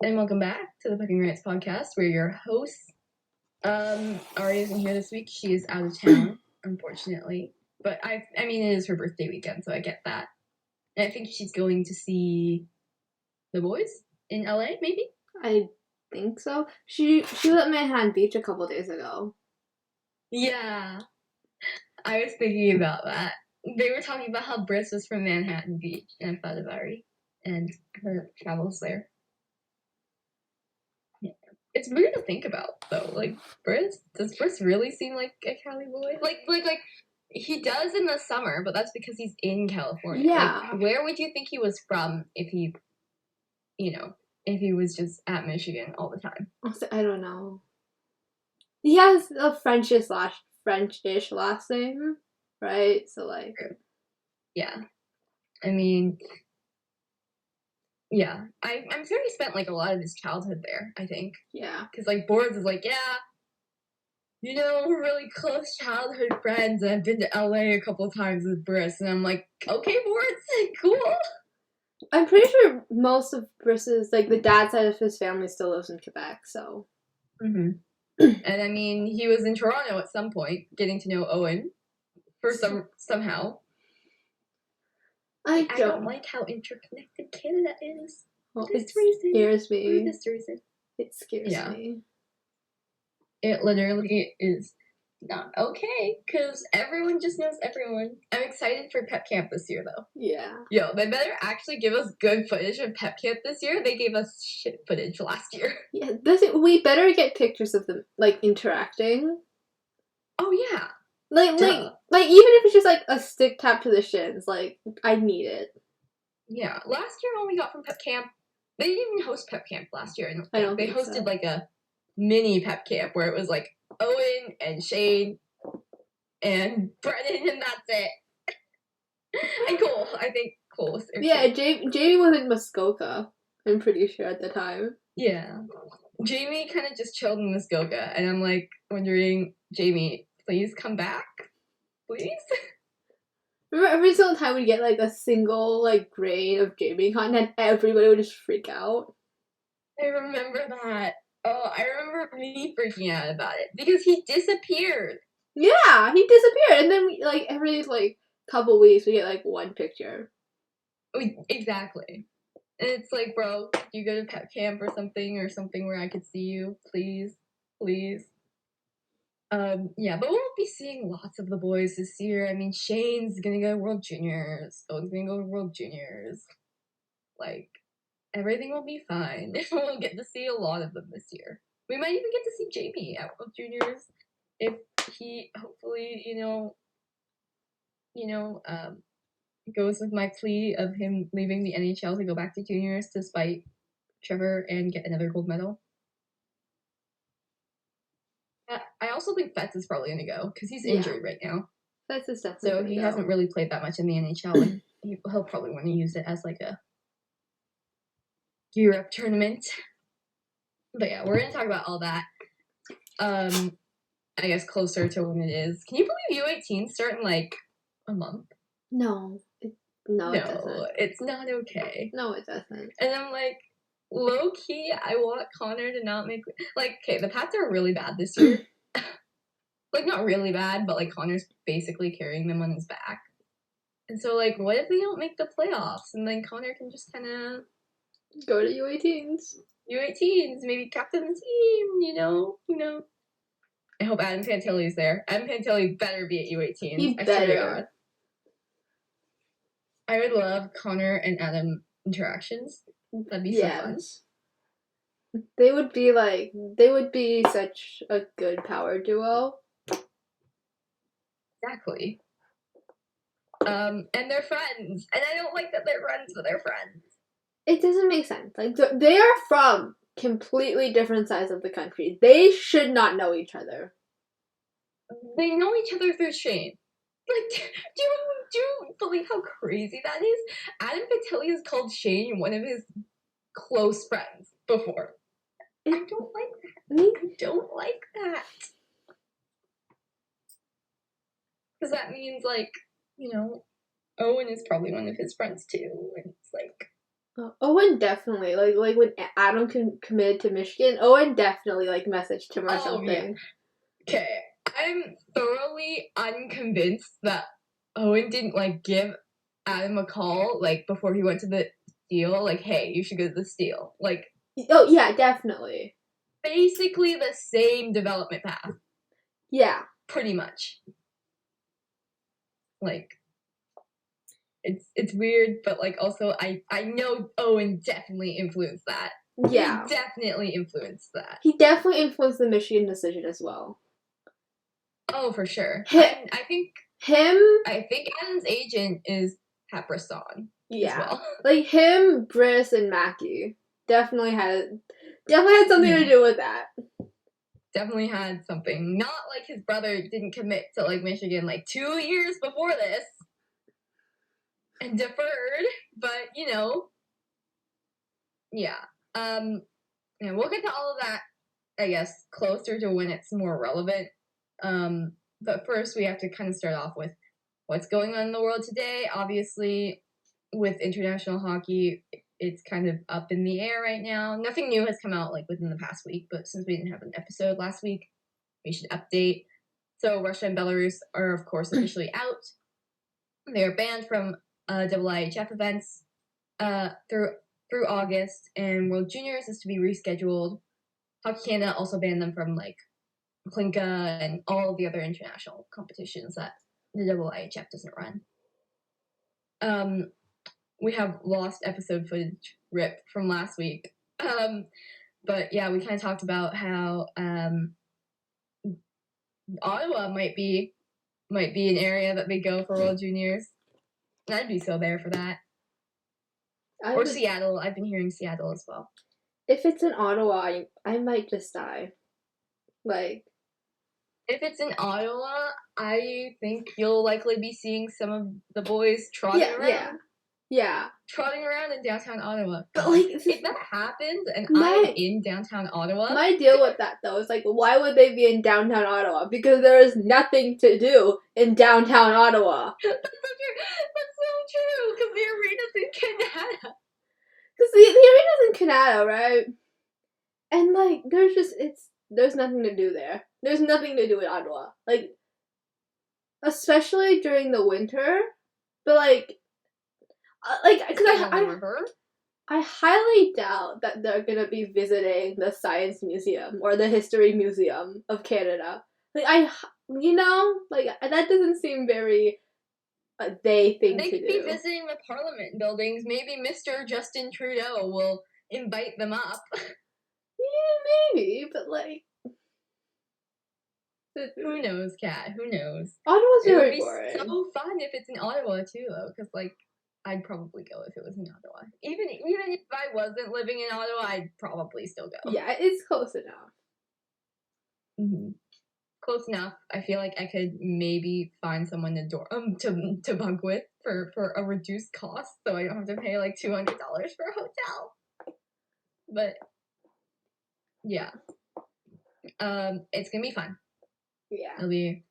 And welcome back to the Fucking Rights Podcast. We're your hosts. Ari isn't here this week. She is out of town, unfortunately. But I mean, it is her birthday weekend, so I get that. And I think she's going to see the boys in LA, maybe? I think so. She was at Manhattan Beach a couple days ago. Yeah. I was thinking about that. They were talking about how Briss was from Manhattan Beach, and I thought of Ari and her travels there. It's weird to think about, though. Like, does Briss really seem like a Cali boy? Like, he does in the summer, but that's because he's in California. Yeah. Like, where would you think he was from if he was just at Michigan all the time? I don't know. He has a French-ish last name, right? So, like... Yeah. I mean... Yeah, I'm sure he spent, like, a lot of his childhood there, I think. Yeah. Because, like, Boards is like, yeah, we're really close childhood friends, and I've been to LA a couple of times with Briss, and I'm like, okay, Boards, cool. I'm pretty sure most of Briss's, like, the dad side of his family still lives in Quebec, so... Mm-hmm. And, I mean, he was in Toronto at some point, getting to know Owen, somehow. I don't like how interconnected Canada is. Well, it scares me. For this reason. It scares me. It literally is not okay, because everyone just knows everyone. I'm excited for Pep Camp this year, though. Yeah. Yo, they better actually give us good footage of Pep Camp this year. They gave us shit footage last year. Yeah, we better get pictures of them, like, interacting. Oh, yeah. Like, even if it's just, like, a stick tap to the shins, like, I need it. Yeah. Last year, when we got from Pep Camp, they didn't even host Pep Camp last year. I don't They think hosted, so. like, a mini Pep Camp where it was, like, Owen and Shane and Brennan, and that's it. And Cole. I think Cole was there. Yeah, Jamie was in Muskoka, I'm pretty sure, at the time. Yeah. Jamie kind of just chilled in Muskoka, and I'm, like, wondering, Jamie, please come back? Please? Remember every single time we get, like, a single, like, grain of Jamie content, everybody would just freak out? I remember that. Oh, I remember me freaking out about it, because he disappeared. Yeah, he disappeared, and then, every, couple weeks we get, one picture. Exactly. And it's like, bro, you go to Pep Camp or something where I could see you, please, please. Yeah, but we'll be seeing lots of the boys this year. I mean, Shane's gonna go to World Juniors. Owen's gonna go to World Juniors. Like, everything will be fine. We'll get to see a lot of them this year. We might even get to see Jamie at World Juniors if he hopefully, goes with my plea of him leaving the NHL to go back to juniors to spite Trevor and get another gold medal. I also think Fetz is probably going to go, because he's injured right now. Fetz is definitely So he hasn't really played that much in the NHL, and he'll probably want to use it as, like, a Europe tournament. But yeah, we're going to talk about all that. I guess closer to when it is. Can you believe U18 start in, like, a month? No. It doesn't. It's not okay. No, it doesn't. And I'm like, low-key, I want Connor to not make... Like, okay, the Pats are really bad this year. Like, not really bad, but, like, Connor's basically carrying them on his back. And so, like, what if they don't make the playoffs? And then Connor can just kind of... go to U18s. U18s, maybe captain the team, Who knows? I hope Adam Fantilli's there. Adam Fantilli better be at U18s. He better. I swear to God. I would love Connor and Adam interactions. That'd be so fun. They would be such a good power duo. Exactly. And they're friends. And I don't like that they're friends, but they're friends. It doesn't make sense. Like, they are from completely different sides of the country. They should not know each other. They know each other through Shane. Like, do you believe how crazy that is? Adam Fantilli has called Shane one of his close friends before. I don't like that. I don't like that. Because that means, like, Owen is probably one of his friends too. And it's like, Owen definitely like when Adam committed to Michigan. Owen definitely like messaged him or Oh, yeah. something. Okay, I'm thoroughly unconvinced that Owen didn't like give Adam a call like before he went to the Steel. Like, hey, you should go to the Steel. Like, Oh yeah, definitely. basically the same development path, Yeah, pretty much. Like, it's weird, but like also I know Owen definitely influenced that. yeah. He definitely influenced that. He definitely influenced the Michigan decision as well. Oh, for sure. Hi- I him, think Adam's agent is Hapraston as well. like him, Briss, and Mackie definitely had something to do with that. Definitely had something. Not like his brother didn't commit to like Michigan like 2 years before this and deferred, but you know, yeah. And we'll get to all of that, I guess, closer to when it's more relevant. But first we have to kind of start off with what's going on in the world today. Obviously, with international hockey, it's kind of up in the air right now. Nothing new has come out like within the past week, but since we didn't have an episode last week, we should update. So Russia and Belarus are of course officially out. They are banned from IIHF events through August, and World Juniors is to be rescheduled. Hockey Canada also banned them from like Klinka and all of the other international competitions that the IIHF doesn't run. We have lost episode footage rip from last week. But yeah, we kind of talked about how Ottawa might be an area that they go for World Juniors. I'd be so there for that. Or Seattle. I've been hearing Seattle as well. If it's in Ottawa, I might just die. Like, if it's in Ottawa, I think you'll likely be seeing some of the boys trotting around. Yeah. Trotting around in downtown Ottawa. But like, if that happens and I'm in downtown Ottawa, my deal with that though is like, why would they be in downtown Ottawa? Because there is nothing to do in downtown Ottawa. That's so true. Because the arena's in Canada. Because the arena's in Canada, right? And like, there's nothing to do there. There's nothing to do in Ottawa. Like, especially during the winter. But like, because I highly doubt that they're gonna be visiting the Science Museum or the History Museum of Canada. Like, that doesn't seem very they thing to do. They could be visiting the Parliament buildings. Maybe Mr. Justin Trudeau will invite them up. Yeah, maybe, but like, who knows, Kat? Who knows? Ottawa's very boring. It would be so fun if it's in Ottawa too, though, because like, I'd probably go if it was in Ottawa. Even if I wasn't living in Ottawa, I'd probably still go. Yeah, it's close enough. Mm-hmm. Close enough. I feel like I could maybe find someone to bunk with for a reduced cost, so I don't have to pay like $200 for a hotel. But yeah, it's gonna be fun. Yeah, it'll be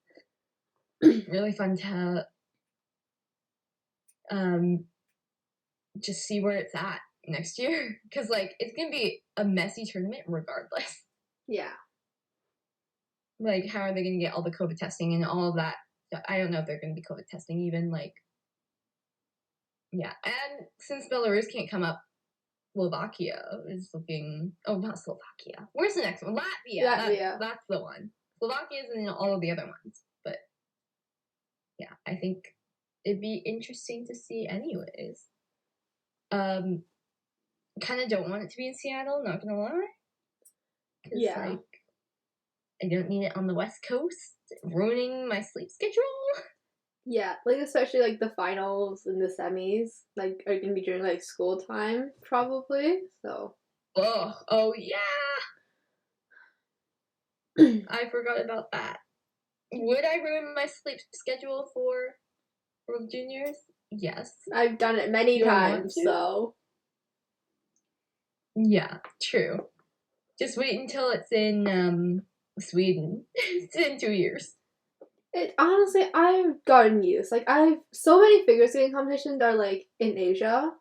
really fun to just see where it's at next year, because like it's gonna be a messy tournament regardless. Yeah. Like, how are they gonna get all the COVID testing and all of that? I don't know if they're gonna be COVID testing even, like, yeah. And since Belarus can't come up, Slovakia is looking. Oh, not Slovakia. Where's the next one? Latvia. That's the one. Slovakia is in all of the other ones, but yeah, I think it'd be interesting to see anyways. Kind of don't want it to be in Seattle, not gonna lie. Yeah. Like, I don't need it on the West Coast, ruining my sleep schedule. Yeah, like especially like the finals and the semis, like are gonna be during like school time probably. So. Oh yeah. I forgot about that. Would I ruin my sleep schedule for World Juniors? Yes. I've done it many times, so. Yeah, true. Just wait until it's in Sweden. It's in 2 years. Honestly, I've gotten used. Like, so many figure skating competitions are like in Asia.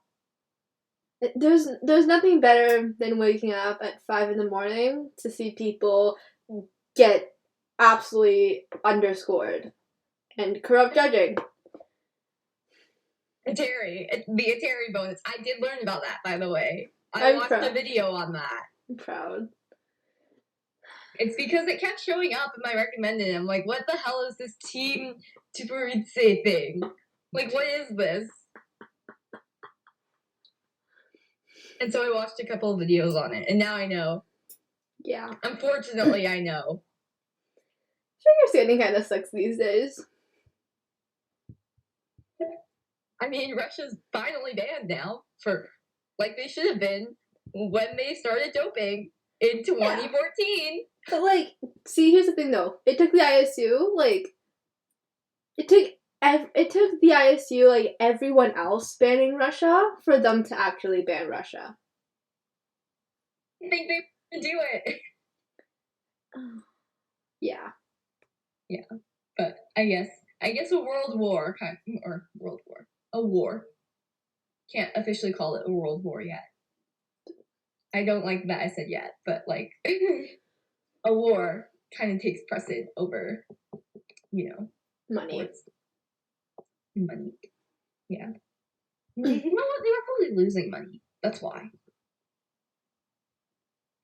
There's nothing better than waking up at 5 in the morning to see people get absolutely underscored and corrupt judging. The Atari bonus. I did learn about that, by the way. I I'm watched proud. a video on that. I'm proud. It's because it kept showing up in my recommended. I'm like, what the hell is this Team Tuperitse thing? Like, what is this? And so I watched a couple of videos on it, and now I know. Yeah. Unfortunately, I know. Figure skating kind of sucks these days. I mean, Russia's finally banned now for, like they should have been when they started doping in 2014. But, like, see, here's the thing, though. It took the ISU, like, it took the ISU, like, everyone else banning Russia for them to actually ban Russia. I think they could do it. Yeah. Yeah. But I guess a world war, a war. Can't officially call it a world war yet. I don't like that I said yet, but, like, a war kind of takes precedent over, Money. sports. Money. Yeah. You know what? They were probably losing money. That's why.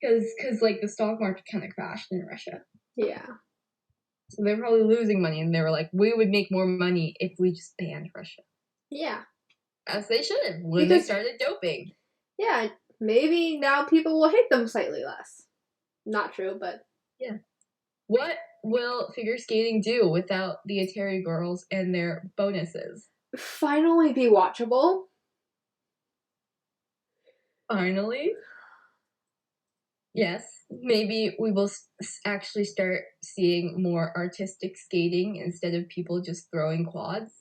Because like, the stock market kind of crashed in Russia. Yeah. So they were probably losing money, and they were like, we would make more money if we just banned Russia. Yeah. As they should have when they started doping. Yeah, maybe now people will hate them slightly less. Not true, but... Yeah. What will figure skating do without the Atari girls and their bonuses? Finally be watchable. Finally? Yes. Maybe we will actually start seeing more artistic skating instead of people just throwing quads.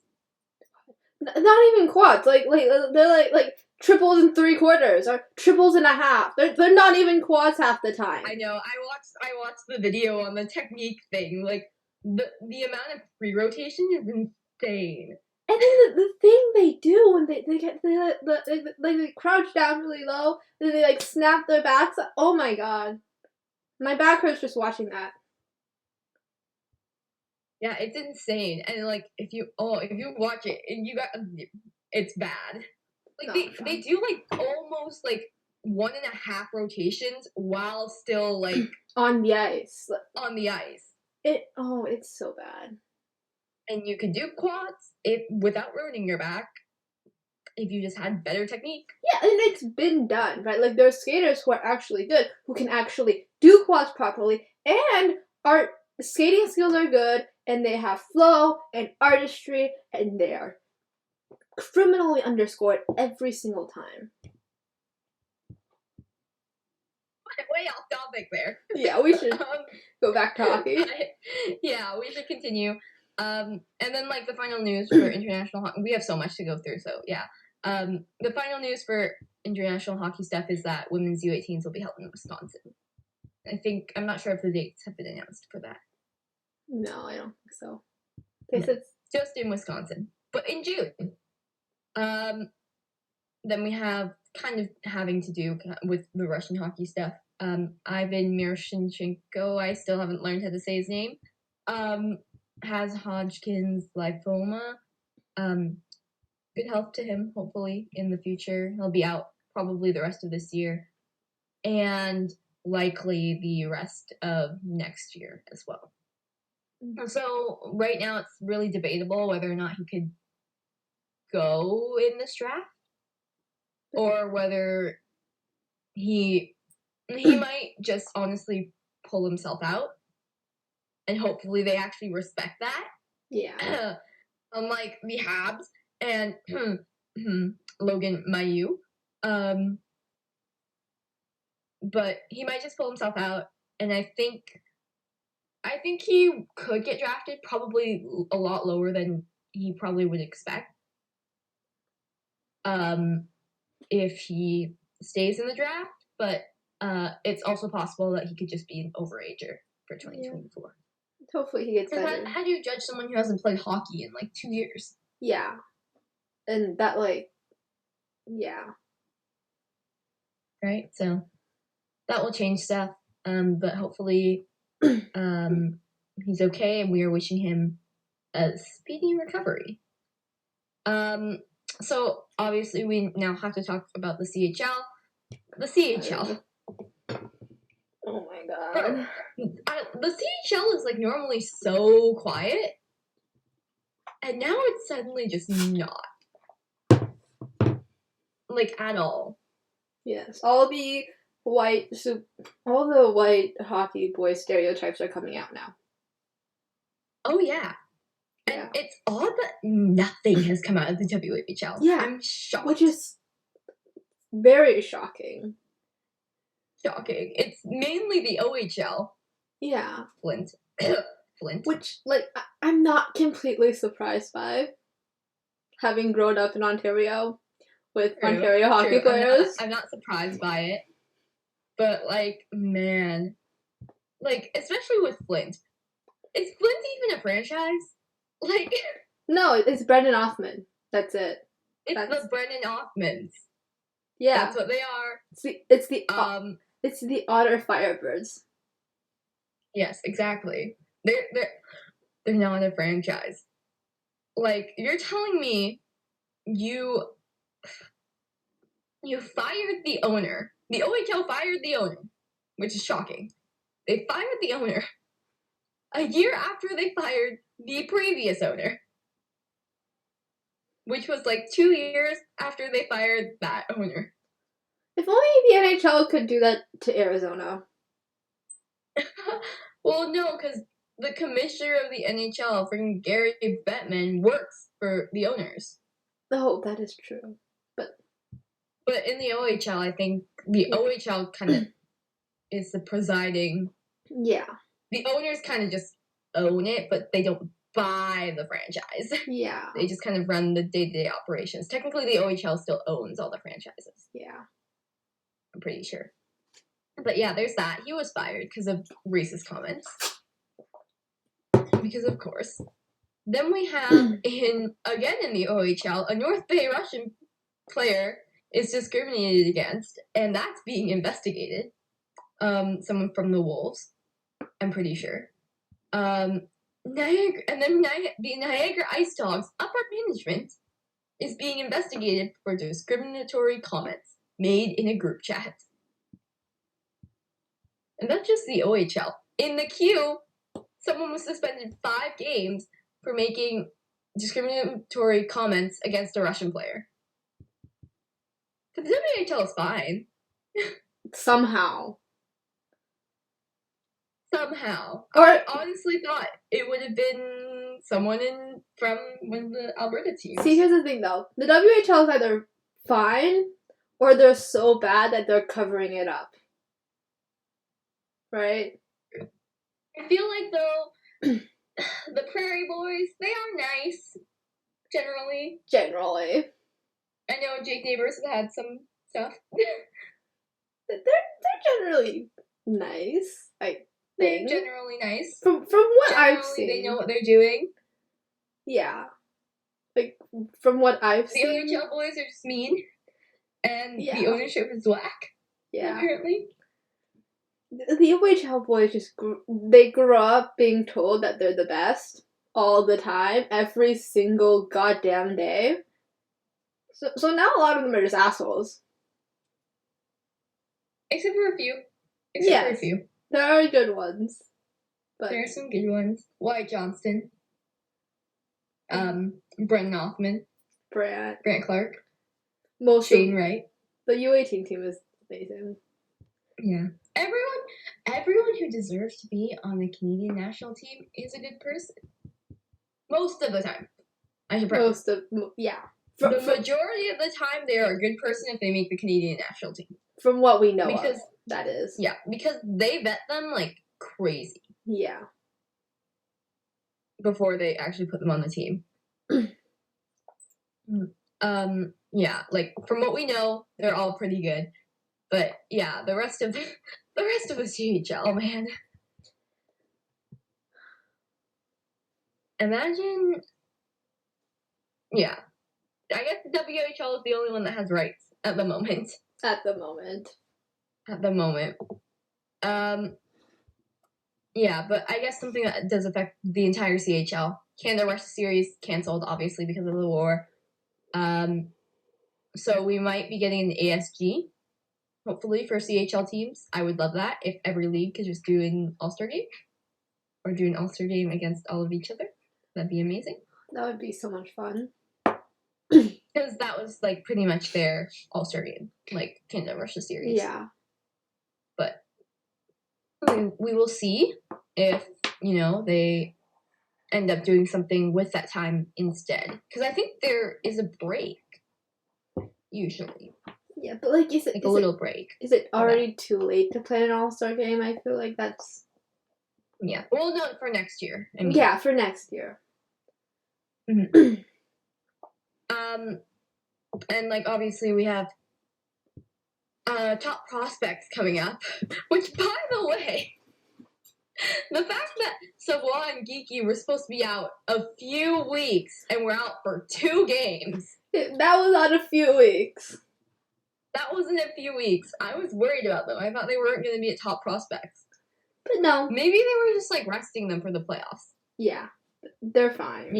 Not even quads. Like they're like triples and 3/4 or triples and a half. They're not even quads half the time. I know. I watched the video on the technique thing. Like, the amount of free rotation is insane. And then the thing they do when they crouch down really low, and they like snap their backs. Oh my god, my back hurts just watching that. Yeah, it's insane. And, like, if you watch it, and it's bad. Like, they do, like, almost, like, 1.5 rotations while still, like, on the ice. It's so bad. And you could do quads without ruining your back if you just had better technique. Yeah, and it's been done, right? Like, there are skaters who are actually good, who can actually do quads properly, and our skating skills are good, and they have flow and artistry, and they are criminally underscored every single time. Way off topic there. Yeah, we should go back to hockey. Yeah, we should continue. And then, like, the final news for international hockey. We have so much to go through, so yeah. The final news for international hockey stuff is that women's U18s will be held in Wisconsin. I'm not sure if the dates have been announced for that. No, I don't think so. It's just in Wisconsin, but in June. Then we have kind of having to do with the Russian hockey stuff. Ivan Miroschnichenko, I still haven't learned how to say his name, has Hodgkins lymphoma. Good health to him, hopefully, in the future. He'll be out probably the rest of this year, and likely the rest of next year as well. Mm-hmm. So right now it's really debatable whether or not he could go in this draft, or whether he might just honestly pull himself out, and hopefully they actually respect that. Yeah. Unlike the Habs and Logan Mailloux. But he might just pull himself out, and I think he could get drafted, probably a lot lower than he probably would expect. If he stays in the draft, but it's also possible that he could just be an overager for 2024. Yeah. Hopefully he gets better. How do you judge someone who hasn't played hockey in, like, 2 years? Yeah. And that, like, yeah. right? So that will change stuff. But hopefully, he's okay, and we are wishing him a speedy recovery. So obviously, we now have to talk about the CHL. The CHL. Oh my Bro, god. the CHL is like normally so quiet, and now it's suddenly just not. Like at all. Yes, all the white hockey boy stereotypes are coming out now. Oh yeah. And Yeah. it's odd that nothing has come out of the WHL. Yeah. I'm shocked. Which is very shocking. Shocking. It's mainly the OHL. Yeah. Flint. Flint. Which, like, I'm not completely surprised by, having grown up in Ontario with Ontario hockey players. I'm not surprised by it. But, like, man. Like, especially with Flint. Is Flint even a franchise? Like... No, it's Brendan Offman. That's it. It's the Brendan Offmans. Yeah. That's what they are. It's the Otter Firebirds. Yes, exactly. They're not a franchise. Like, you're telling me you fired the owner. The OHL fired the owner, which is shocking. They fired the owner a year after they fired the previous owner, which was like 2 years after they fired that owner. If only the NHL could do that to Arizona. Well, no, because the commissioner of the NHL, freaking Gary Bettman, works for the owners. Oh, that is true. But in the OHL, I think the OHL kind of is the presiding. Yeah. The owners kind of just own it, but they don't buy the franchise. Yeah. They just kind of run the day-to-day operations. Technically, the OHL still owns all the franchises. Yeah. I'm pretty sure. But yeah, there's that. He was fired because of racist comments. Because of course. Then we have, in the OHL, a North Bay Russian player is discriminated against, and that's being investigated. Someone from the Wolves, I'm pretty sure. The Niagara Ice Dogs upper management is being investigated for discriminatory comments made in a group chat. And that's just the OHL. In the Q, someone was suspended 5 games for making discriminatory comments against a Russian player. But the WHL is fine. Somehow. I honestly thought it would have been someone from one of the Alberta teams. See, here's the thing though. The WHL is either fine or they're so bad that they're covering it up. Right? I feel like, though, the Prairie Boys, they are nice, generally. I know Jake Neighbors has had some stuff. They're generally nice, I think. They're generally nice. From what generally, I've seen. They know what they're doing. Yeah. Like, from what I've the seen. The OHL boys are just mean. And the ownership is whack. Yeah. Apparently. The OHL boys they grew up being told that they're the best all the time, every single goddamn day. So now a lot of them are just assholes. Except for a few. There are good ones. But there are some good ones. Wyatt Johnston. Brendan Hoffman. Brant Clark. Shane Wright. The U18 team is amazing. Yeah. Everyone who deserves to be on the Canadian national team is a good person. Most of the time. I should probably. The majority of the time, they are a good person if they make the Canadian national team. From what we know of, that is. Yeah, because they vet them like crazy. Yeah. Before they actually put them on the team. Yeah, like from what we know, they're all pretty good. But yeah, the rest of the CHL, man. Imagine. Yeah. I guess the WHL is the only one that has rights at the moment. at the moment. Yeah, but I guess something that does affect the entire CHL. Canada-Russia series canceled, obviously, because of the war. So we might be getting an ASG, hopefully, for CHL teams. I would love that if every league could just do an All-Star game. Or do an All-Star game against all of each other. That'd be amazing. That would be so much fun. Because that was, like, pretty much their All-Star game. Like, Canada-Russia series. Yeah. But we will see if, they end up doing something with that time instead. Because I think there is a break, usually. Yeah, but, like, is it... Like, a little break. Is it already too late to play an All-Star game? I feel like that's... Yeah. Well, no, for next year. I mean. Yeah, for next year. Mm-hmm. And, like, obviously we have top prospects coming up. Which, by the way, the fact that Savoie and Geeky were supposed to be out a few weeks and we're out for 2 games. That was not a few weeks. That wasn't a few weeks. I was worried about them. I thought they weren't going to be at top prospects. But no. Maybe they were just, like, resting them for the playoffs. Yeah. They're fine.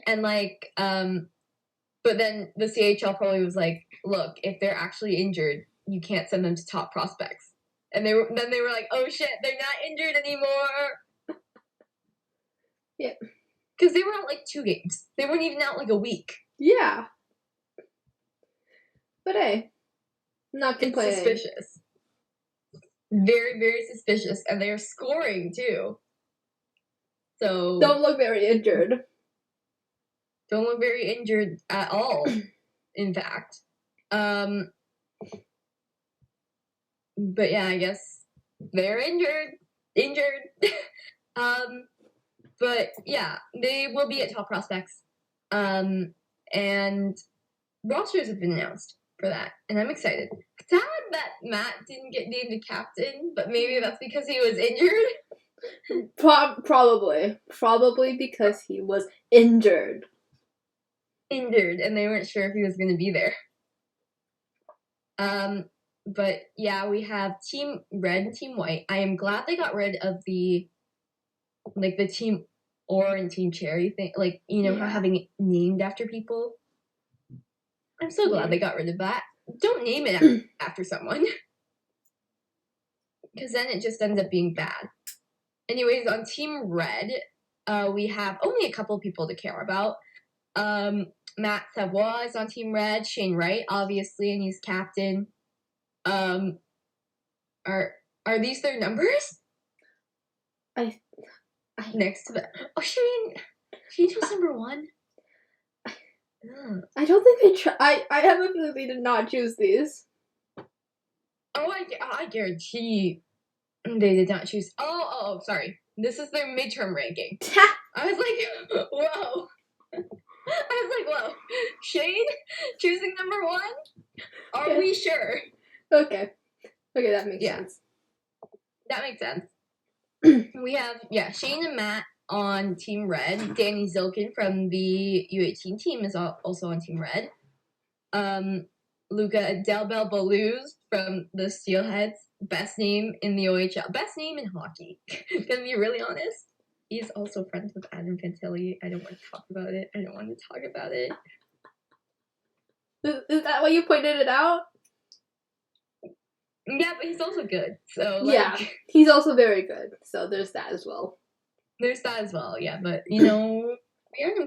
And, like, but then the CHL probably was like, look, if they're actually injured, you can't send them to top prospects. And they were like, oh shit, they're not injured anymore. Yeah. Because they were out, like, 2 games. They weren't even out, like, a week. Yeah. But hey, not complaining. It's suspicious. Very, very suspicious. And they're scoring, too. So... Don't look very injured. Don't look very injured at all, in fact. But yeah, I guess they're injured. But yeah, they will be at top prospects. And rosters have been announced for that, and I'm excited. Sad that Matt didn't get named a captain, but maybe that's because he was injured. Probably because he was injured. And they weren't sure if he was going to be there. But yeah, we have Team Red and Team White. I am glad they got rid of the Team Or and Team Cherry thing. Like, how having it named after people. I'm so glad they got rid of that. Don't name it after someone. Because then it just ends up being bad. Anyways, on Team Red, we have only a couple people to care about. Matt Savoie is on Team Red. Shane Wright, obviously, and he's captain. Are these their numbers? Next to the... Oh, Shane was number 1. I don't think they I have a feeling they did not choose these. Oh, I guarantee they did not choose... Oh, sorry. This is their midterm ranking. I was like, whoa. Whoa. Shane choosing number 1? Are we sure? Okay, that makes sense. That makes sense. We have, Shane and Matt on Team Red. Danny Zilkin from the U18 team is also on Team Red. Luca Delbel Baluz from the Steelheads. Best name in the OHL. Best name in hockey. Gonna be really honest. He's also friends with Adam Fantilli. I don't want to talk about it. Is that why you pointed it out? Yeah, but he's also good. So yeah, he's also very good. So there's that as well. Yeah. But I don't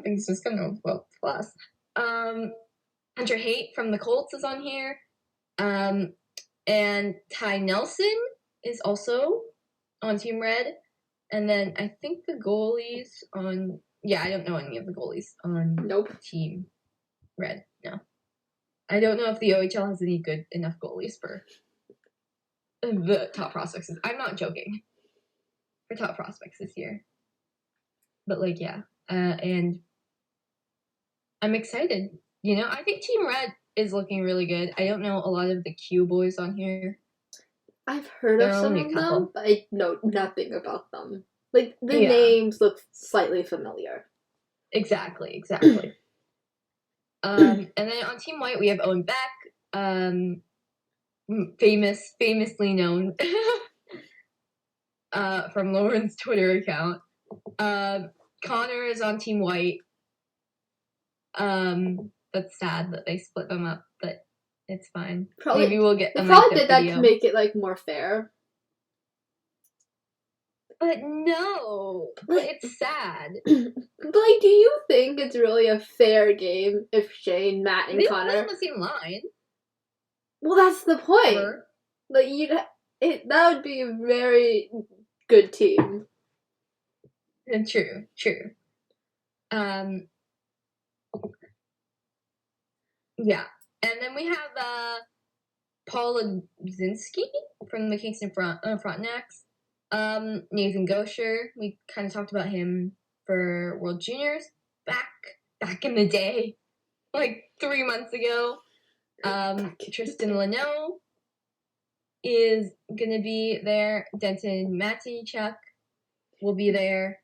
think it's just gonna well plus. Hunter Haight from the Colts is on here. And Ty Nelson is also on Team Red. And then I think the goalies on... Yeah, I don't know any of the goalies on Team Red. No. I don't know if the OHL has any good enough goalies for the top prospects. I'm not joking. For top prospects this year. But, and I'm excited. I think Team Red is looking really good. I don't know a lot of the Q boys on here. I've heard of some of them, but I know nothing about them. Like, the names look slightly familiar. Exactly. And then on Team White, we have Owen Beck, famously known from Lauren's Twitter account. Connor is on Team White. That's sad that they split them up, but it's fine. Maybe we'll get. They probably did that to make it like more fair. But no, it's sad. But like, do you think it's really a fair game if Shane, Matt, and Connor play on the same line? Well, that's the point. Ever. Like that would be a very good team. True. Yeah, and then we have Paul Ladzinski from the Kingston Frontenacs. Nathan Gosher, we kind of talked about him for World Juniors back in the day, like 3 months ago. Tristan Leno is gonna be there. Denton Matichuk will be there.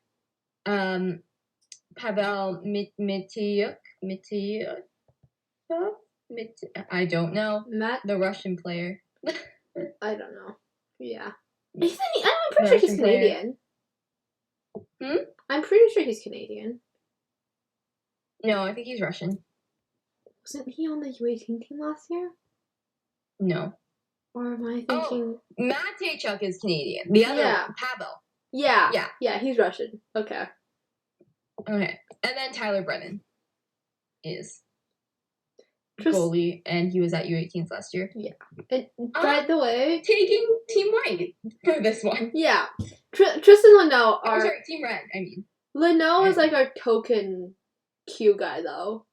Pavel Mitiyuk, I don't know. The Russian player. I don't know. Yeah. I'm pretty sure he's Canadian. I'm pretty sure he's Canadian. No, I think he's Russian. Wasn't he on the U18 team last year? No. Or am I thinking... Matejchuk is Canadian. The other, Pavel. Yeah, he's Russian. Okay. And then Tyler Brennan is goalie, and he was at U18s last year. Yeah. And by the way... Taking Team White for this one. Yeah. Tristan Leno are... sorry, Team Red, I mean. Leno is like our token Q guy, though.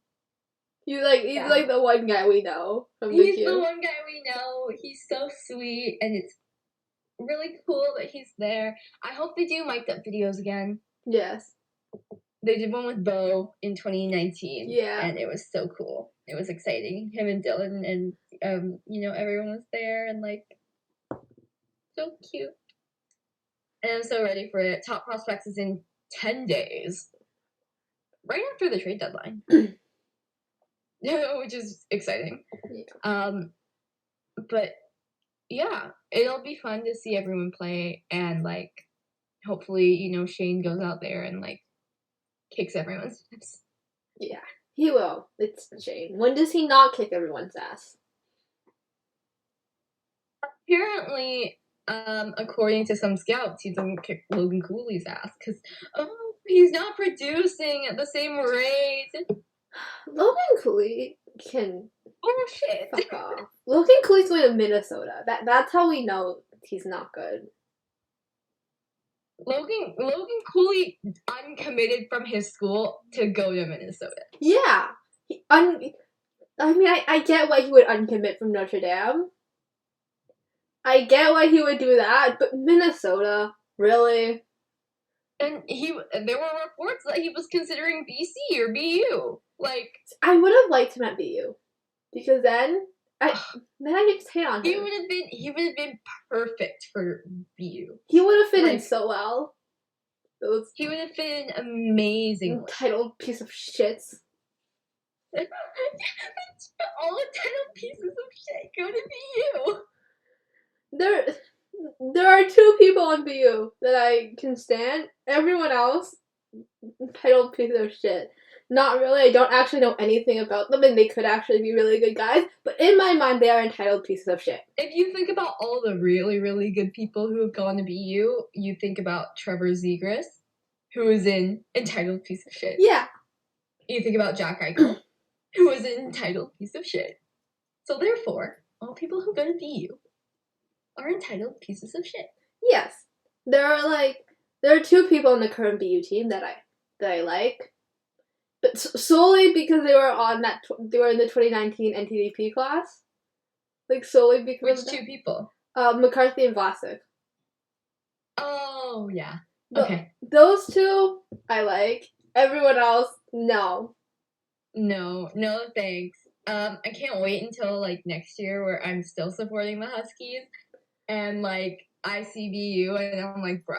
He's like the one guy we know from the Q. He's the one guy we know. He's so sweet, and it's really cool that he's there. I hope they do mic'd up videos again. Yes. They did one with Bo in 2019. Yeah. And it was so cool. It was exciting. Him and Dylan and, everyone was there and, so cute. And I'm so ready for it. Top Prospects is in 10 days. Right after the trade deadline. Which is exciting. Yeah. But, yeah. It'll be fun to see everyone play and, hopefully, Shane goes out there and, kicks everyone's ass. Yeah, he will. It's Shane. When does he not kick everyone's ass? Apparently, according to some scouts, he doesn't kick Logan Cooley's ass because, he's not producing at the same rate. Logan Cooley can... Bullshit. Fuck off. Logan Cooley's going to Minnesota. That's how we know he's not good. Logan Cooley uncommitted from his school to go to Minnesota. Yeah. I get why he would uncommit from Notre Dame. I get why he would do that, but Minnesota, really? And there were reports that he was considering BC or BU. I would have liked him at BU. Because then I get to hate on him. He would have been perfect for BU. He would have fit in so well. He would have fit in amazing. Entitled piece of shits. All entitled pieces of shit go to BU. There are 2 people on BU that I can stand. Everyone else, entitled piece of shit. Not really. I don't actually know anything about them, and they could actually be really good guys. But in my mind, they are entitled pieces of shit. If you think about all the really, really good people who have gone to BU, you think about Trevor Zegras, who is an entitled piece of shit. Yeah. You think about Jack Eichel, who is an entitled piece of shit. So therefore, all people who go to BU are entitled pieces of shit. Yes. There are 2 people on the current BU team that I like. But solely because they were they were in the 2019 NTDP class. Solely because Which 2 people? McCarthy and Vlasic. Oh, yeah. Okay. Those 2, I like. Everyone else, no. No, thanks. I can't wait until, next year where I'm still supporting the Huskies. And, I see BU and I'm like, bro,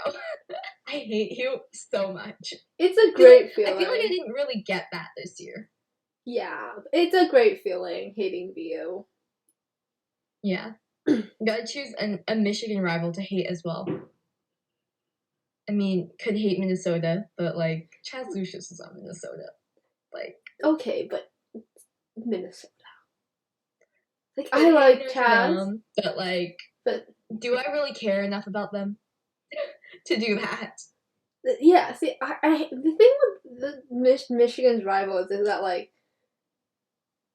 I hate you so much. It's a great feeling. I feel like I didn't really get that this year. Yeah, it's a great feeling, hating BU. Yeah. Gotta choose a Michigan rival to hate as well. I mean, could hate Minnesota, but like Chaz Lucius is on Minnesota. Like, okay, but Minnesota. Like, could I hate like Notre Chaz, Dame, but like, but do I really care enough about them to do that? yeah. See, I the thing with the Michigan's rivals is that like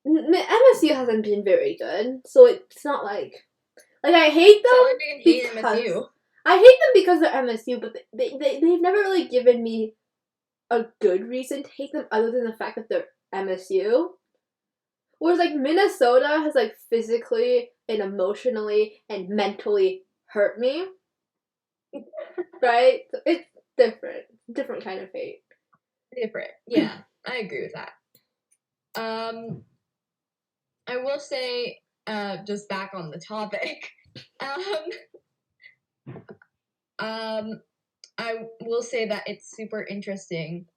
MSU hasn't been very good, so it's not like I hate So them I'm being hate because MSU. I hate them because they're MSU, but they've never really given me a good reason to hate them other than the fact that they're MSU. Whereas like Minnesota has like physically and emotionally and mentally hurt me. Right? So it's different kind of hate. Different. Yeah, I agree with that. I will say, just back on the topic, I will say that it's super interesting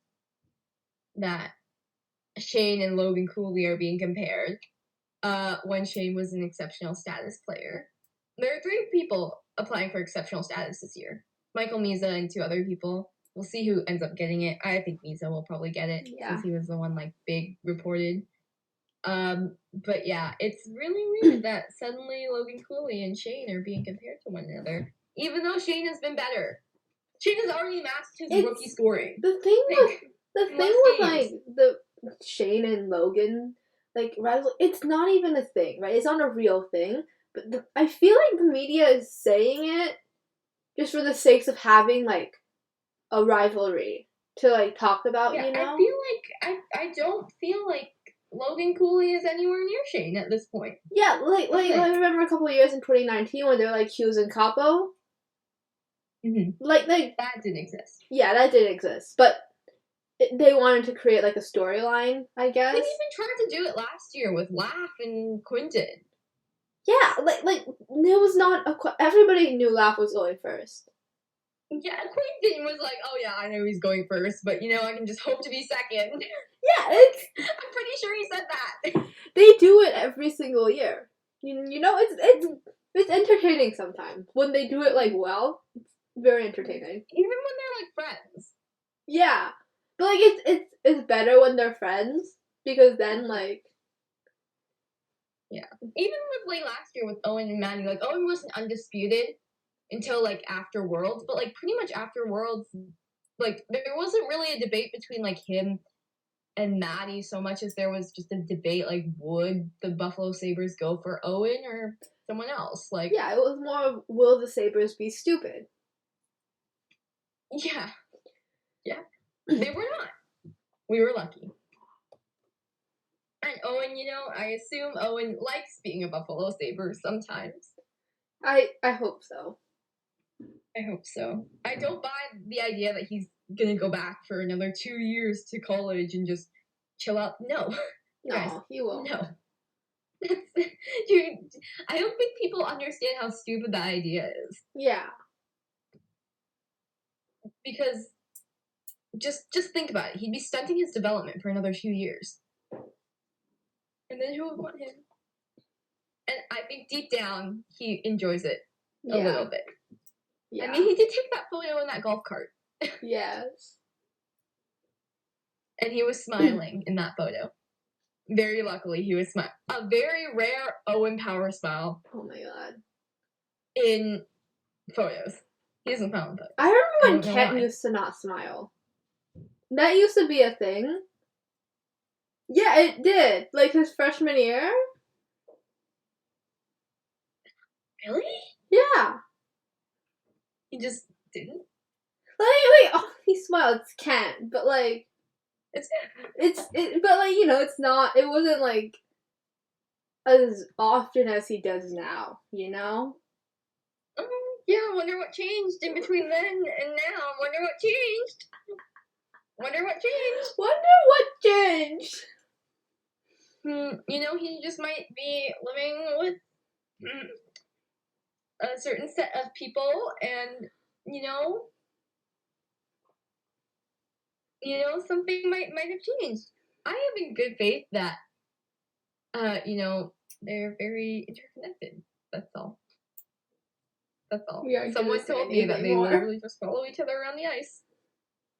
that Shane and Logan Cooley are being compared, when Shane was an exceptional status player. There are 3 people applying for exceptional status this year. Michael Misa and 2 other people. We'll see who ends up getting it. I think Misa will probably get it, since he was the one like big reported. But yeah, it's really weird that suddenly Logan Cooley and Shane are being compared to one another, even though Shane has been better. Shane has already matched his rookie scoring. The thing like, with like the Shane and Logan like rivalry, it's not even a thing, right? It's not a real thing. But I feel like the media is saying it just for the sakes of having like a rivalry to like talk about, yeah, you know? I feel like I don't feel like Logan Cooley is anywhere near Shane at this point. Yeah, like I remember a couple of years in 2019 when they were like Hughes and Capo. Mm-hmm. Like that didn't exist. Yeah, that did exist, but they wanted to create like a storyline, I guess. They even tried to do it last year with Laugh and Quinton. Yeah, like there was not everybody knew Laugh was going first. Yeah, Quinton was like, "Oh yeah, I know he's going first, but you know, I can just hope to be second." Yeah, I'm pretty sure he said that. They do it every single year. You know, it's entertaining sometimes when they do it like well. It's very entertaining, even when they're like friends. Yeah, but like it's better when they're friends because then like. Yeah, even with like last year with Owen and Maddie, like Owen wasn't undisputed until like after Worlds, but like pretty much after Worlds, like there wasn't really a debate between like him and Maddie so much as there was just a debate like would the Buffalo Sabres go for Owen or someone else? Like, yeah, it was more of will the Sabres be stupid? Yeah, they were not. We were lucky. And Owen, you know, I assume Owen likes being a Buffalo Sabre sometimes. I hope so. I hope so. I don't buy the idea that he's gonna go back for another 2 years to college and just chill out. No. No, Guys, he won't. No. Dude, I don't think people understand how stupid that idea is. Yeah. Because just think about it. He'd be stunting his development for another 2 years. And then who would want him? And I think deep down he enjoys it a little bit. Yeah. I mean, he did take that photo in that golf cart. Yes. And he was smiling in that photo. Very luckily, he was smiling. A very rare Owen Power smile. Oh my god. In photos. He doesn't smile in photos. I remember when Kent used to not smile. That used to be a thing. Yeah, it did. Like his freshman year. Really? Yeah. He just didn't? Like, oh, he smiled. It's Kent, but like, but like, you know, it's not. It wasn't like as often as he does now. You know. Yeah. I wonder what changed in between then and now. Wonder what changed. Wonder what changed. Wonder what changed. You know, he just might be living with a certain set of people, and you know, something might have changed. I have in good faith that, you know, they're very interconnected. That's all. That's all. We aren't Someone gonna say told me that anything they more. literally just follow each other around the ice.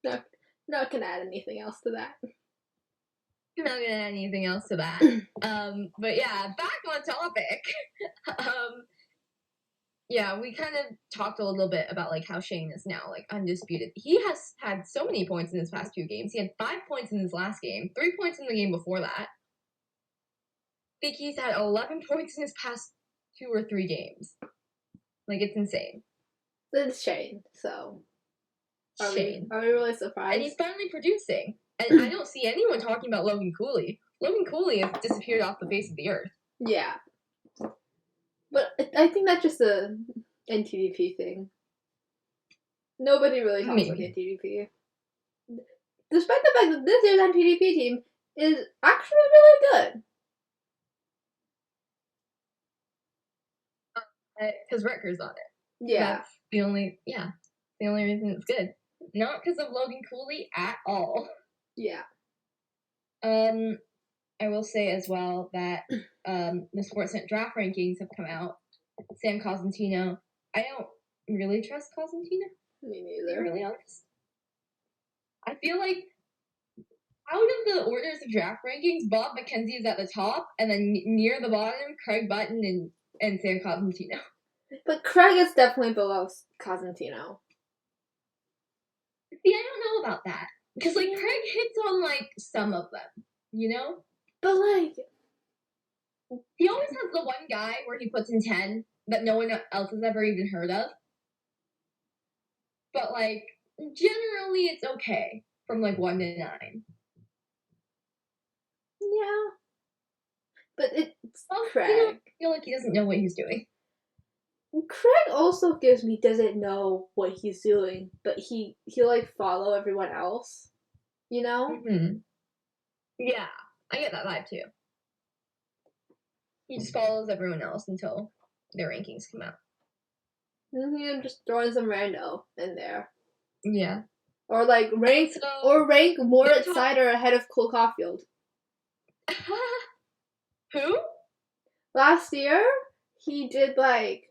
Not gonna add anything else to that. I'm not gonna add anything else to that. But yeah, back on topic. Yeah, we kind of talked a little bit about like how Shane is now like undisputed. He has had so many points in his past 2 games. He had 5 points in his last game, 3 points in the game before that. I think he's had 11 points in his past 2 or 3 games. Like, it's insane. It's Shane, so are Shane. we really surprised? And he's finally producing. And I don't see anyone talking about Logan Cooley. Logan Cooley has disappeared off the face of the earth. Yeah. But I think that's just a NTDP thing. Nobody really talks about the NTDP. Despite the fact that this year's NTDP team is actually really good. Because Rutgers on it. Yeah. That's the only reason it's good. Not because of Logan Cooley at all. Yeah. I will say as well that the Sportsnet draft rankings have come out. Sam Cosentino. I don't really trust Cosentino. Me To neither. be really honest. I feel like out of the orders of draft rankings, Bob McKenzie is at the top, and then near the bottom, Craig Button and Sam Cosentino. But Craig is definitely below Cosentino. See, I don't know about that. Because, like, Craig hits on, like, some of them, you know? But, like, he always has the one guy where he puts in 10 that no one else has ever even heard of. But, like, generally it's okay from, like, 1 to 9. Yeah. But it's Craig. You know, I feel like he doesn't know what he's doing. Craig also doesn't know what he's doing, but he'll like follow everyone else, you know? Mm-hmm. Yeah, I get that vibe too. He just follows everyone else until their rankings come out. And just throwing some rando in there. Yeah. Or like rank Moritz Sider ahead of Cole Caulfield. Who? Last year, he did like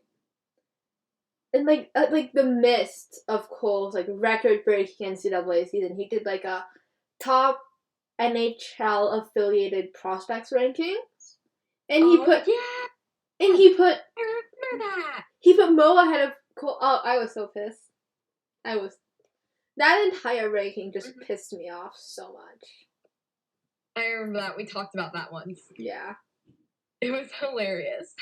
in like the midst of Cole's like record-breaking NCAA season, he did like a top NHL affiliated prospects rankings, and he put I remember that. He put Mo ahead of Cole. Oh, I was so pissed. That entire ranking just pissed me off so much. I remember that. We talked about that once. Yeah. It was hilarious.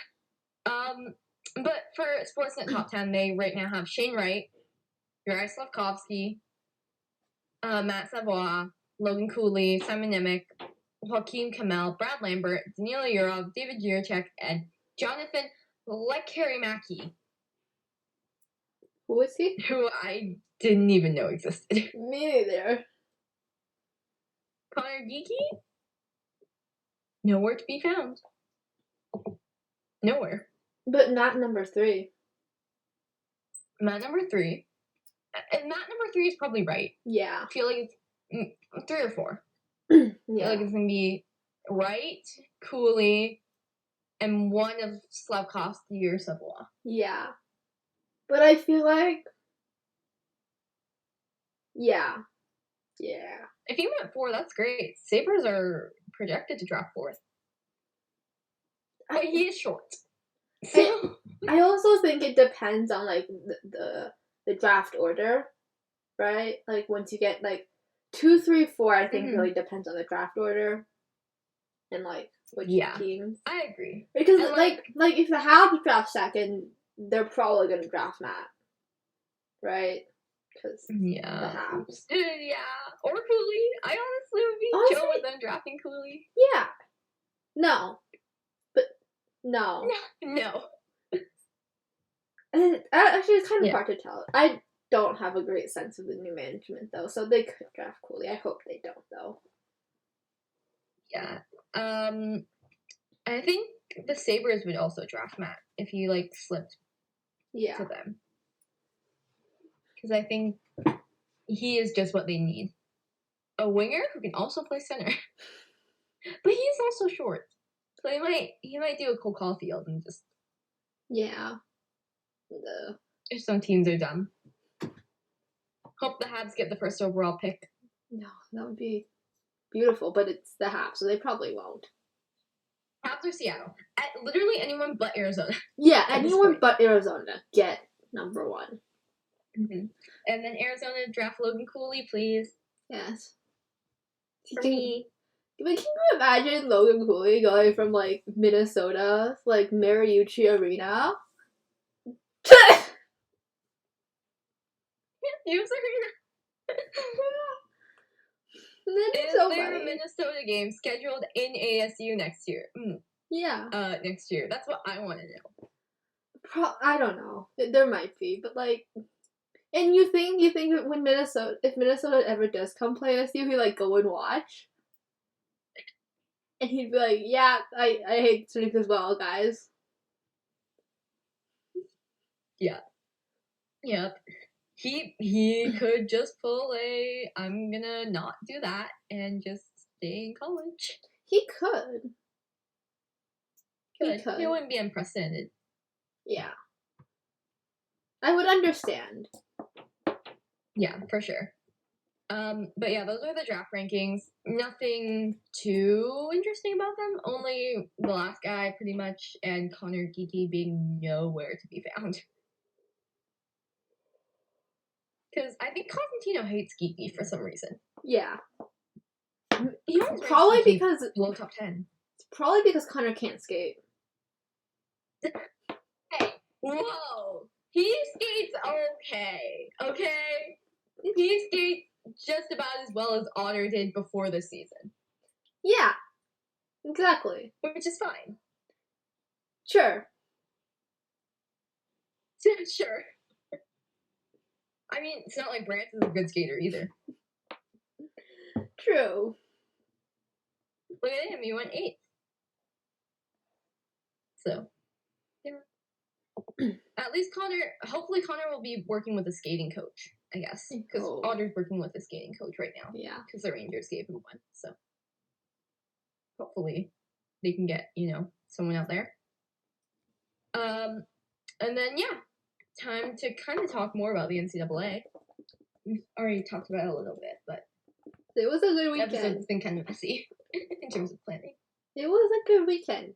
But for Sportsnet Top 10, they right now have Shane Wright, Yuri Slavkovsky, Matt Savoie, Logan Cooley, Simon Nemec, Joaquin Kamel, Brad Lambert, Danilo Yurov, David Jiricek, and Jonathan Lekkerimaki. Who is he? Who I didn't even know existed. Me neither. Connor Geeky? Nowhere to be found. Nowhere. But not number 3. Matt number 3. And Matt number 3 is probably right. Yeah. I feel like it's 3 or 4. Yeah. I feel like it's going to be Wright, Cooley, and one of Slavkovsky or Savoie. Yeah. But I feel like... Yeah. If he went 4, that's great. Sabres are projected to draft 4th. But he is short. So I also think it depends on like the draft order, right? Like once you get like 2, 3, 4, I think really depends on the draft order and like which teams. I agree. Because like if the Habs draft second, they're probably gonna draft Matt, right? Because the Habs. Yeah, or Cooley. I honestly would be chill with them drafting Cooley. Yeah. No. But no. No. And actually, it's kind of hard to tell. I don't have a great sense of the new management, though, so they could draft Cooley. I hope they don't, though. Yeah. I think the Sabres would also draft Matt if he, like, slipped to them. Because I think he is just what they need. A winger who can also play center. But he's also short. So he might do a Cole Caulfield and just... Yeah. If some teams are dumb. Hope the Habs get the first overall pick. No, that would be beautiful, but it's the Habs, so they probably won't. Habs or Seattle. Literally anyone but Arizona. Yeah, anyone but Arizona get number 1. Mm-hmm. And then Arizona draft Logan Cooley, please. Yes. For me. Can you imagine Logan Cooley going from, like, Minnesota, like, Mariucci Arena? Is there a Minnesota game scheduled in ASU next year? Yeah. Next year. That's what I want to know. I don't know. There might be, but like, and you think that if Minnesota ever does come play ASU, he'd like go and watch, and he'd be like, "Yeah, I hate Sonic as well, guys." Yeah. Yep. He could just pull I'm gonna not do that and just stay in college. He could. He wouldn't be unprecedented. Yeah. I would understand. Yeah, for sure. But yeah, those are the draft rankings. Nothing too interesting about them. Only the last guy, pretty much, and Connor Geeky being nowhere to be found. Because I think Constantino hates Geeky for some reason. Yeah. Probably because below top 10. It's probably because Connor can't skate. Hey, whoa! He skates okay. Okay? He skates just about as well as Otter did before the season. Yeah. Exactly. Which is fine. Sure. Sure. I mean, it's not like Branson's a good skater either. True. Look at him, he went 8th. So, yeah. At least hopefully Connor will be working with a skating coach, I guess. Because Otter's working with a skating coach right now. Yeah. Because the Rangers gave him one, so. Hopefully they can get, someone out there. And then, yeah. Time to kind of talk more about the NCAA. We've already talked about it a little bit, but it was a good weekend. The episode's been kind of messy in terms of planning. It was a good weekend.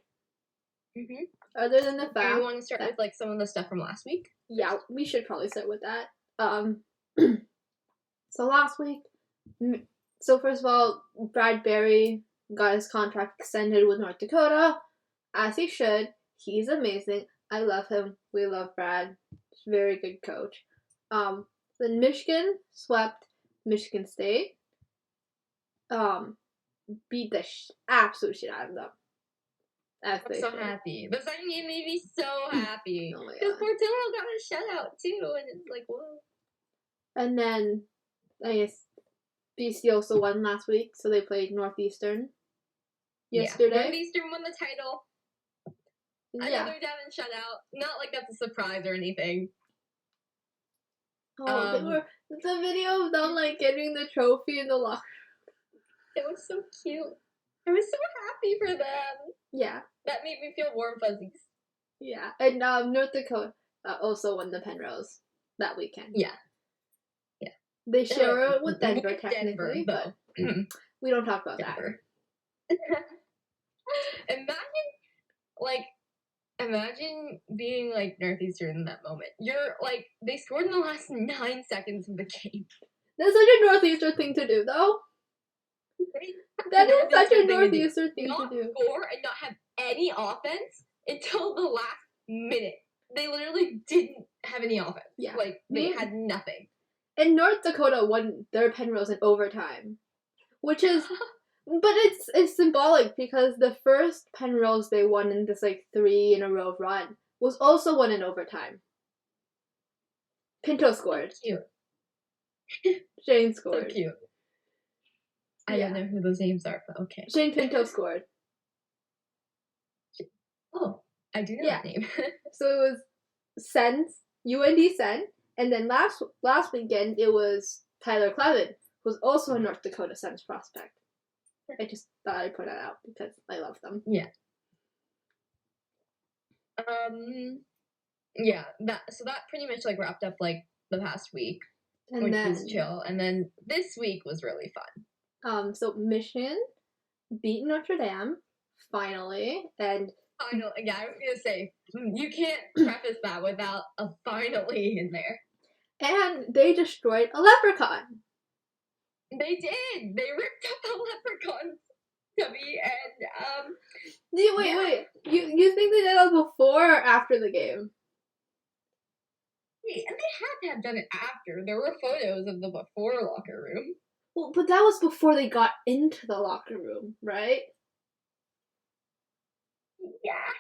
Mm-hmm. Other than the fact, do you want to start with like some of the stuff from last week? Yeah, we should probably start with that. So last week, first of all, Brad Berry got his contract extended with North Dakota, as he should. He's amazing. I love him. We love Brad. He's a very good coach. Then Michigan swept Michigan State. Beat the absolute shit out of them. I'm so happy. The second game made me so happy. Because Portillo got a shutout too, and it's like, whoa. And then, I guess, BC also won last week, so they played Northeastern yesterday. Yeah. Northeastern won the title. Another Devon shutout. Not like that's a surprise or anything. Oh, they were the video of them like getting the trophy in the locker. It was so cute. I was so happy for them. Yeah. That made me feel warm fuzzies. Yeah, and North Dakota also won the Penrose that weekend. Yeah. They share it with Denver, technically, but we don't talk about Denver. Imagine being like Northeastern in that moment. You're like, they scored in the last 9 seconds of the game. That's such a Northeastern thing to do, though. That is such a Northeastern thing to do. Score and not have any offense until the last minute. They literally didn't have any offense. Yeah. Like, they had nothing. And North Dakota won their Penrose in overtime. Which is... But it's symbolic because the first Penrose they won in this, 3 in a row run was also won in overtime. Pinto scored. So cute. Shane scored. So cute. I don't know who those names are, but okay. Shane Pinto scored. Oh, I do know that name. So it was Sens, UND Sen, and then last weekend it was Tyler Clevin, who's also a North Dakota Sens prospect. I just thought I'd put that out because I love them. Yeah. yeah, that pretty much like wrapped up like the past week, And which then, was chill. And then this week was really fun. so Michigan beat Notre Dame finally, and Final, yeah, I was gonna say you can't preface that without a finally in there. and they destroyed a leprechaun. They did. They ripped up the leprechaun's tummy, and Wait. You think they did that before or after the game? and they had to have done it after. There were photos of the before locker room. Well, but that was before they got into the locker room, right? Yeah.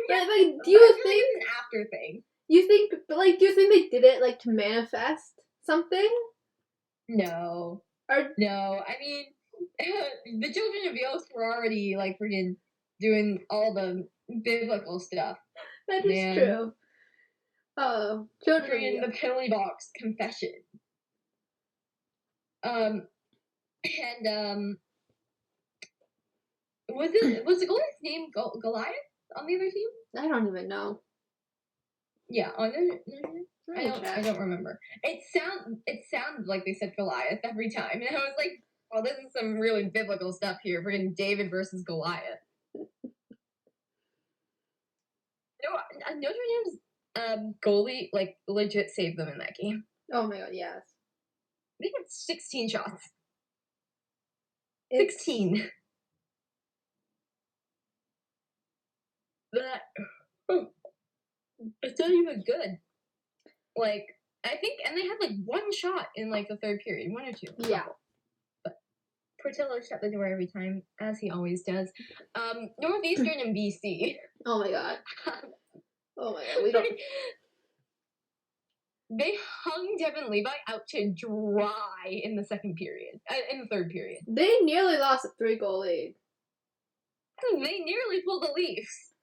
But like, do you think it's an after thing? do you think they did it like to manifest something? No. Or no, I mean, the children of Yos were already like freaking doing all the biblical stuff. that is true. Oh, children in the penalty box confession. And was the goalie's name Goliath on the other team? I don't even know. Yeah, on I don't remember. It sounded like they said Goliath every time, and I was like, "Well, this is some really biblical stuff here. We're getting David versus Goliath." No, Notre Dame's goalie like legit saved them in that game. Oh my god, yes. They had 16 shots. 16. That it's not even good. Like I think, and they had like one shot in like the third period, one or two. Yeah. But Portillo shut the door every time, as he always does. Northeastern and BC. Oh my god. Oh my god. We don't. They hung Devin Levi out to dry in the second period. In the third period. They nearly lost a 3-goal lead. They nearly pulled the Leafs.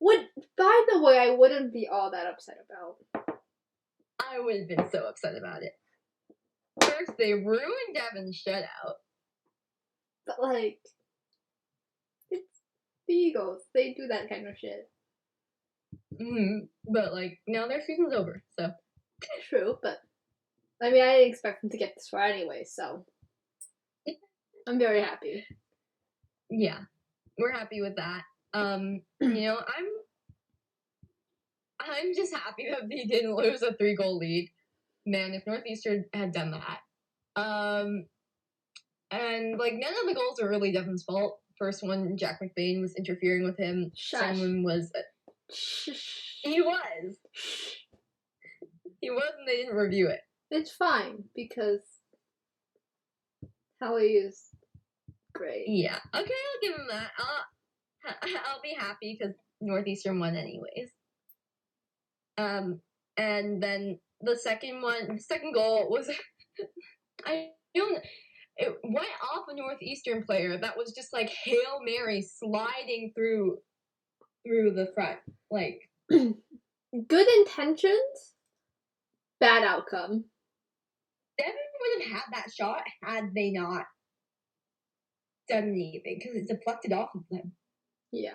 By the way, I wouldn't be all that upset about. I would have been so upset about it. First, they ruined Devin's shutout. But, like, it's the Eagles. They do that kind of shit. But, like, now their season's over, so. True, but, I mean, I didn't expect them to get this far anyway, so. I'm very happy. Yeah, we're happy with that. You know, I'm just happy that they didn't lose a 3-goal lead. Man, if Northeastern had done that. And like none of the goals were really Devin's fault. First one, Jack McBain was interfering with him. Someone was. He was. He was, and they didn't review it. It's fine because Howie is great. Yeah. Okay, I'll give him that. I'll be happy because Northeastern won anyways. And then the second goal was it went off a Northeastern player that was just like Hail Mary sliding through the front. Like good intentions, bad outcome. Devin would have had that shot had they not done anything because it deflected off of them. Yeah.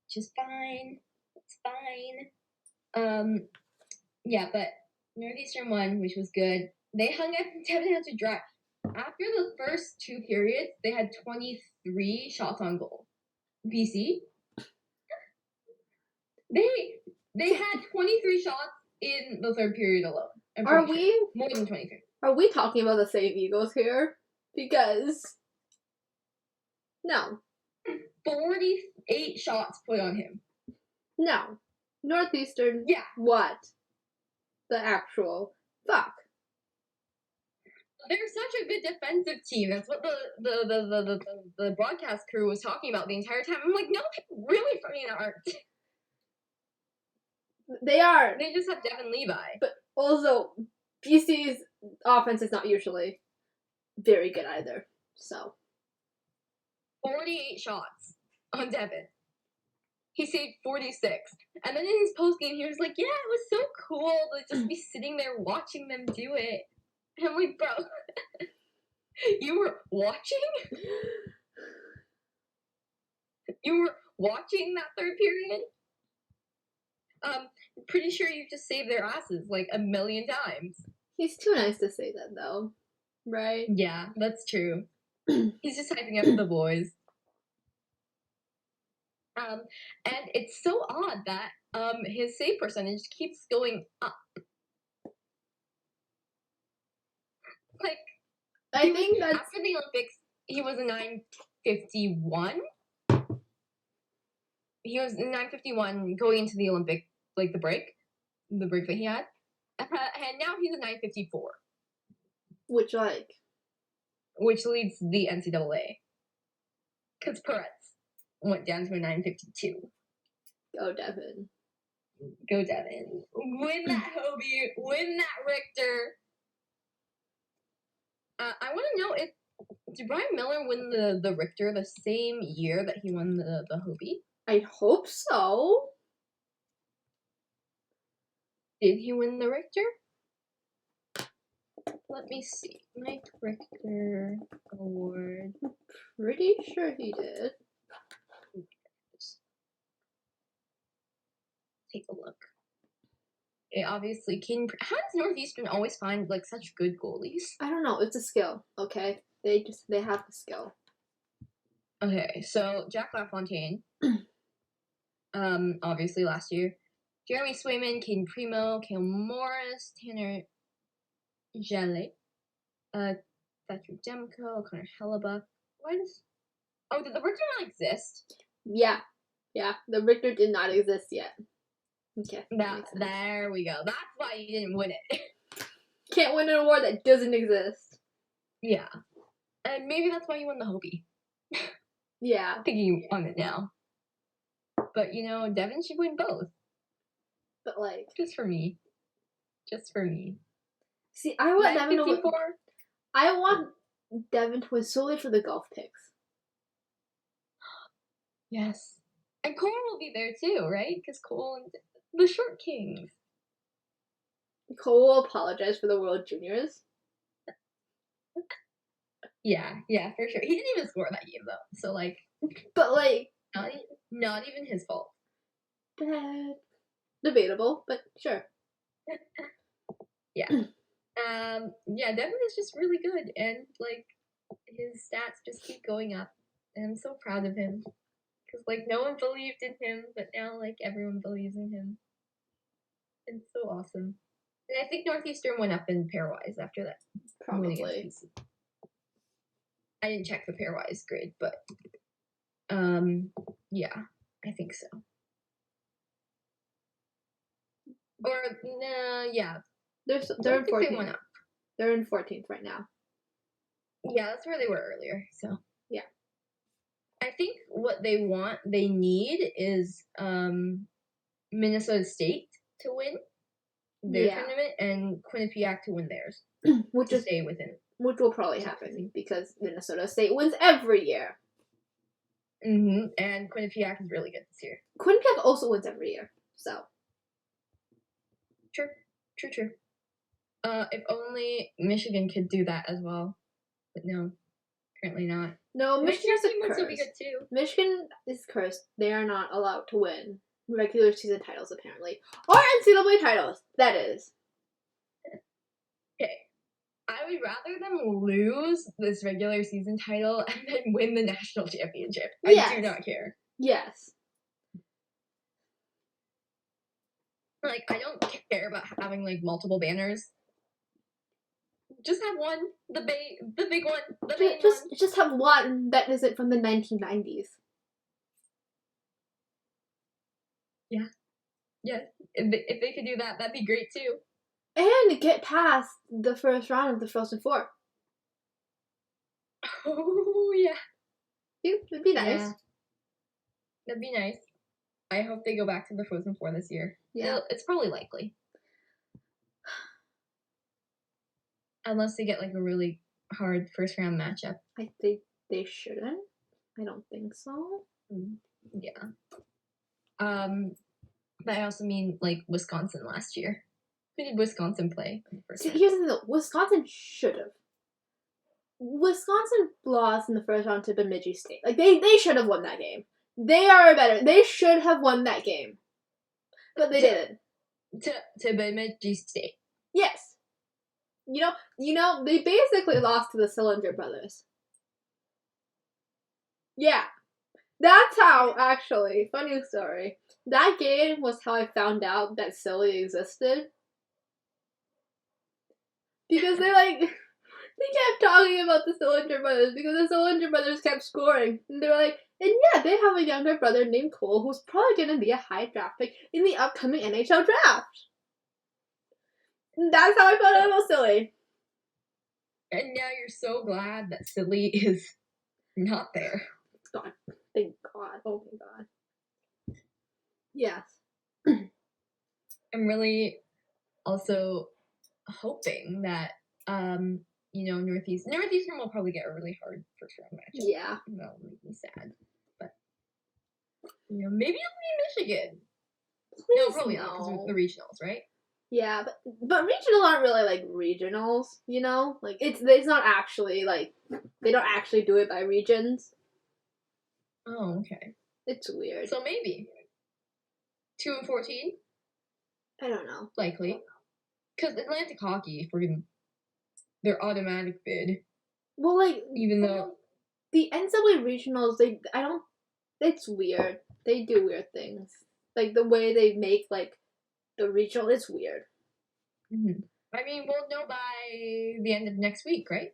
Which is fine. It's fine. Yeah, but Northeastern won, which was good. They hung up Devin out to dry. After the first 2 periods, they had 23 shots on goal. BC. They had 23 shots in the third period alone. Are we more than 23? Are we talking about the same Eagles here? Because no. 48 shots put on him. No. Northeastern. Yeah. What? The actual fuck. They're such a good defensive team. That's what the broadcast crew was talking about the entire time. I'm like, no, they really fucking aren't. They are. They just have Devin Levi. But also, BC's offense is not usually very good either. So 48 shots on Devin. He saved 46. And then in his postgame, he was like, yeah, it was so cool to just be sitting there watching them do it. And I'm like, bro, you were watching? You were watching that third period? Pretty sure you just saved their asses like a million times. He's too nice to say that, though. Right? Yeah, that's true. He's just hyping up the boys. And it's so odd that his save percentage keeps going up. Like, I think that's after the Olympics, he was a 951. He was 951 going into the Olympic, like the break that he had, and now he's a 954, which leads the NCAA. Because Peretz went down to a 952. Go Devin. Go Devin. Win that Hobie. Win that Richter. I want to know did Brian Miller win the Richter the same year that he won the Hobie? I hope so. Did he win the Richter? Let me see. Mike Richter Award. Pretty sure he did. Take a look. It obviously can. How does Northeastern always find like such good goalies? I don't know. It's a skill. Okay, they have the skill. Okay, so Jack LaFontaine. Obviously last year, Jeremy Swayman, Caden Primo, Kale Morris, Tanner Jelly, Thatcher Demko, Connor Hellebuck. Did the Richter not exist? Yeah. The Richter did not exist yet. Okay. There we go. That's why you didn't win it. Can't win an award that doesn't exist. Yeah. And maybe that's why you won the Hobie. Yeah. Thinking on it now. But, Devin should win both. But, like... Just for me. See, I want Devin to win... I want Devin to win solely for the golf picks. Yes. And Cole will be there, too, right? Because Cole and the Short Kings. Cole will apologize for the World Juniors. Yeah, for sure. He didn't even score that game, though. So, like... But, like... Not even his fault. Debatable, but sure. Yeah. Devin is just really good, and, like, his stats just keep going up. And I'm so proud of him. Because, like, no one believed in him, but now, like, everyone believes in him. It's so awesome. And I think Northeastern went up in pairwise after that. Probably. I didn't check the pairwise grade, but yeah, I think so. Or yeah. They're in 14th. They went up. They're in 14th right now. Yeah, that's where they were earlier. So yeah. I think what they need is Minnesota State to win their tournament and Quinnipiac to win theirs. Which will probably happen because Minnesota State wins every year. Mm-hmm. And Quinnipiac is really good this year. Quinnipiac also wins every year, so. True. If only Michigan could do that as well. But no, currently not. No, Michigan's cursed. Will be good too. Michigan is cursed. They are not allowed to win regular season titles, apparently. Or NCAA titles, that is. Okay. I would rather them lose this regular season title and then win the national championship. Yes. I do not care. Yes. Like, I don't care about having, like, multiple banners. Just have one. The big one. Just have one that isn't from the 1990s. Yeah. Yeah. If they could do that, that'd be great, too. And get past the first round of the Frozen Four. Oh, yeah. It'd be nice. Yeah. That'd be nice. I hope they go back to the Frozen Four this year. Yeah. It's probably likely. Unless they get, like, a really hard first-round matchup. I think they shouldn't. I don't think so. Yeah. But I also mean, like, Wisconsin last year. Who did Wisconsin play? See, here's the thing, though. Wisconsin should have. Wisconsin lost in the first round to Bemidji State. Like, they should have won that game. They are better. They should have won that game. But they didn't. To Bemidji State. Yes. You know, they basically lost to the Cylinder brothers. Yeah. That's how, actually, funny story. That game was how I found out that Silly existed. Because they kept talking about the Cylinder brothers because the Cylinder brothers kept scoring. And they were like, and yeah, they have a younger brother named Cole who's probably going to be a high draft pick in the upcoming NHL draft. And that's how I found out about Silly. And now you're so glad that Silly is not there. God. Thank God. Oh my God. Yes. I'm really also hoping that Northeastern will probably get a really hard first round matchup. Yeah. That'll make me sad. But maybe it'll be Michigan. Please no, probably not, because of the regionals, right? Yeah, but regionals aren't really like regionals, Like it's not actually like they don't actually do it by regions. Oh, okay. It's weird. So maybe 2-14. I don't know. Likely, because Atlantic Hockey, their automatic bid. Well, even though the NCAA regionals, it's weird. They do weird things, like the way they make the regional. It's weird. Mm-hmm. I mean, we'll know by the end of next week, right?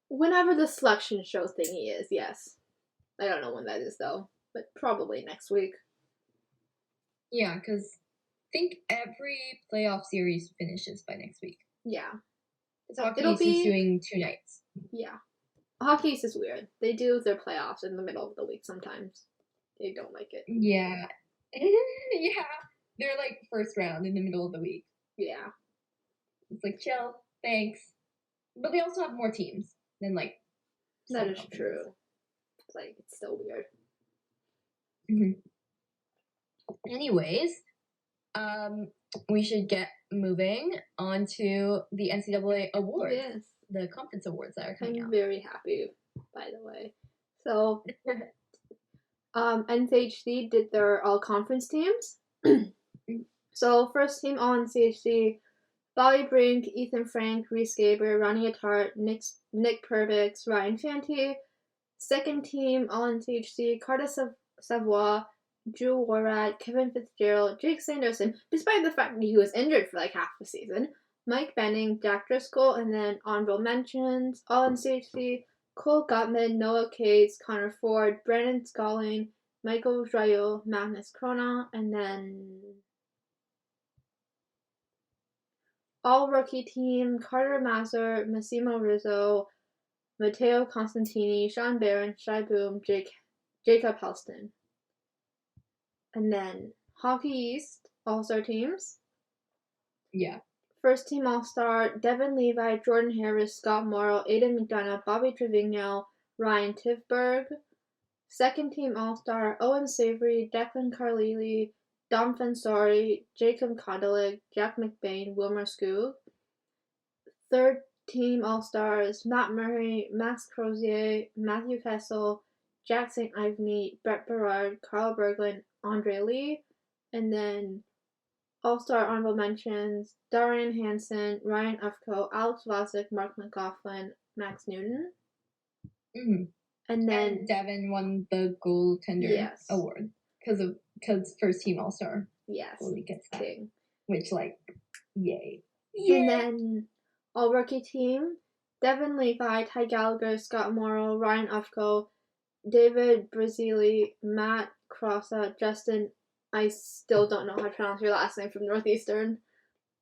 Whenever the selection show thingy is, yes. I don't know when that is though, but probably next week. Yeah, because I think every playoff series finishes by next week. Yeah. Hockey East is doing 2 nights. Yeah. Hockey East is weird. They do their playoffs in the middle of the week sometimes. They don't like it. Yeah. Yeah. They're like first round in the middle of the week. Yeah. It's like, chill, thanks. But they also have more teams than That is true. It's still weird. Mm-hmm. Anyways, we should get moving on to the NCAA awards. Yes. The conference awards that are coming out. I'm very happy, by the way. So, NCHC did their all-conference teams. So, first team all NCHC, Bobby Brink, Ethan Frank, Reese Gaber, Ronnie Attard, Nick Perbix, Ryan Fanti. Second team all NCHC, Carter Savoy, Drew Warrad, Kevin Fitzgerald, Jake Sanderson, despite the fact that he was injured for half the season, Mike Benning, Jack Driscoll, and then honorable mentions, all NCHC, Cole Gottman, Noah Cates, Connor Ford, Brandon Scalling, Michael Joyeux, Magnus Krona, and then all rookie team, Carter Mazur, Massimo Rizzo, Matteo Constantini, Sean Barron, Shai Boom, Jacob Helston. And then Hockey East All-Star teams. Yeah. First team All-Star, Devin Levi, Jordan Harris, Scott Morrow, Aiden McDonough, Bobby Trevigno, Ryan Tivberg. Second team All-Star, Owen Savory, Declan Carlili, Dom Fensori, Jacob Kondelik, Jack McBain, Wilmer Skoog. Third team All-Stars, Matt Murray, Max Crozier, Matthew Kessel, Jack St. Ivany, Brett Berard, Carl Berglund, Andre Lee. And then All-Star honorable mentions, Darian Hansen, Ryan Ufko, Alex Vosick, Mark McLaughlin, Max Newton. Mm-hmm. And then Devin won the goaltender award because first team All-Star. Yes. Totally gets that. King. Which yay. And then all rookie team, Devin Levi, Ty Gallagher, Scott Morrow, Ryan Ufko, David Brazili, Matt Crossa, Justin, I still don't know how to pronounce your last name from Northeastern,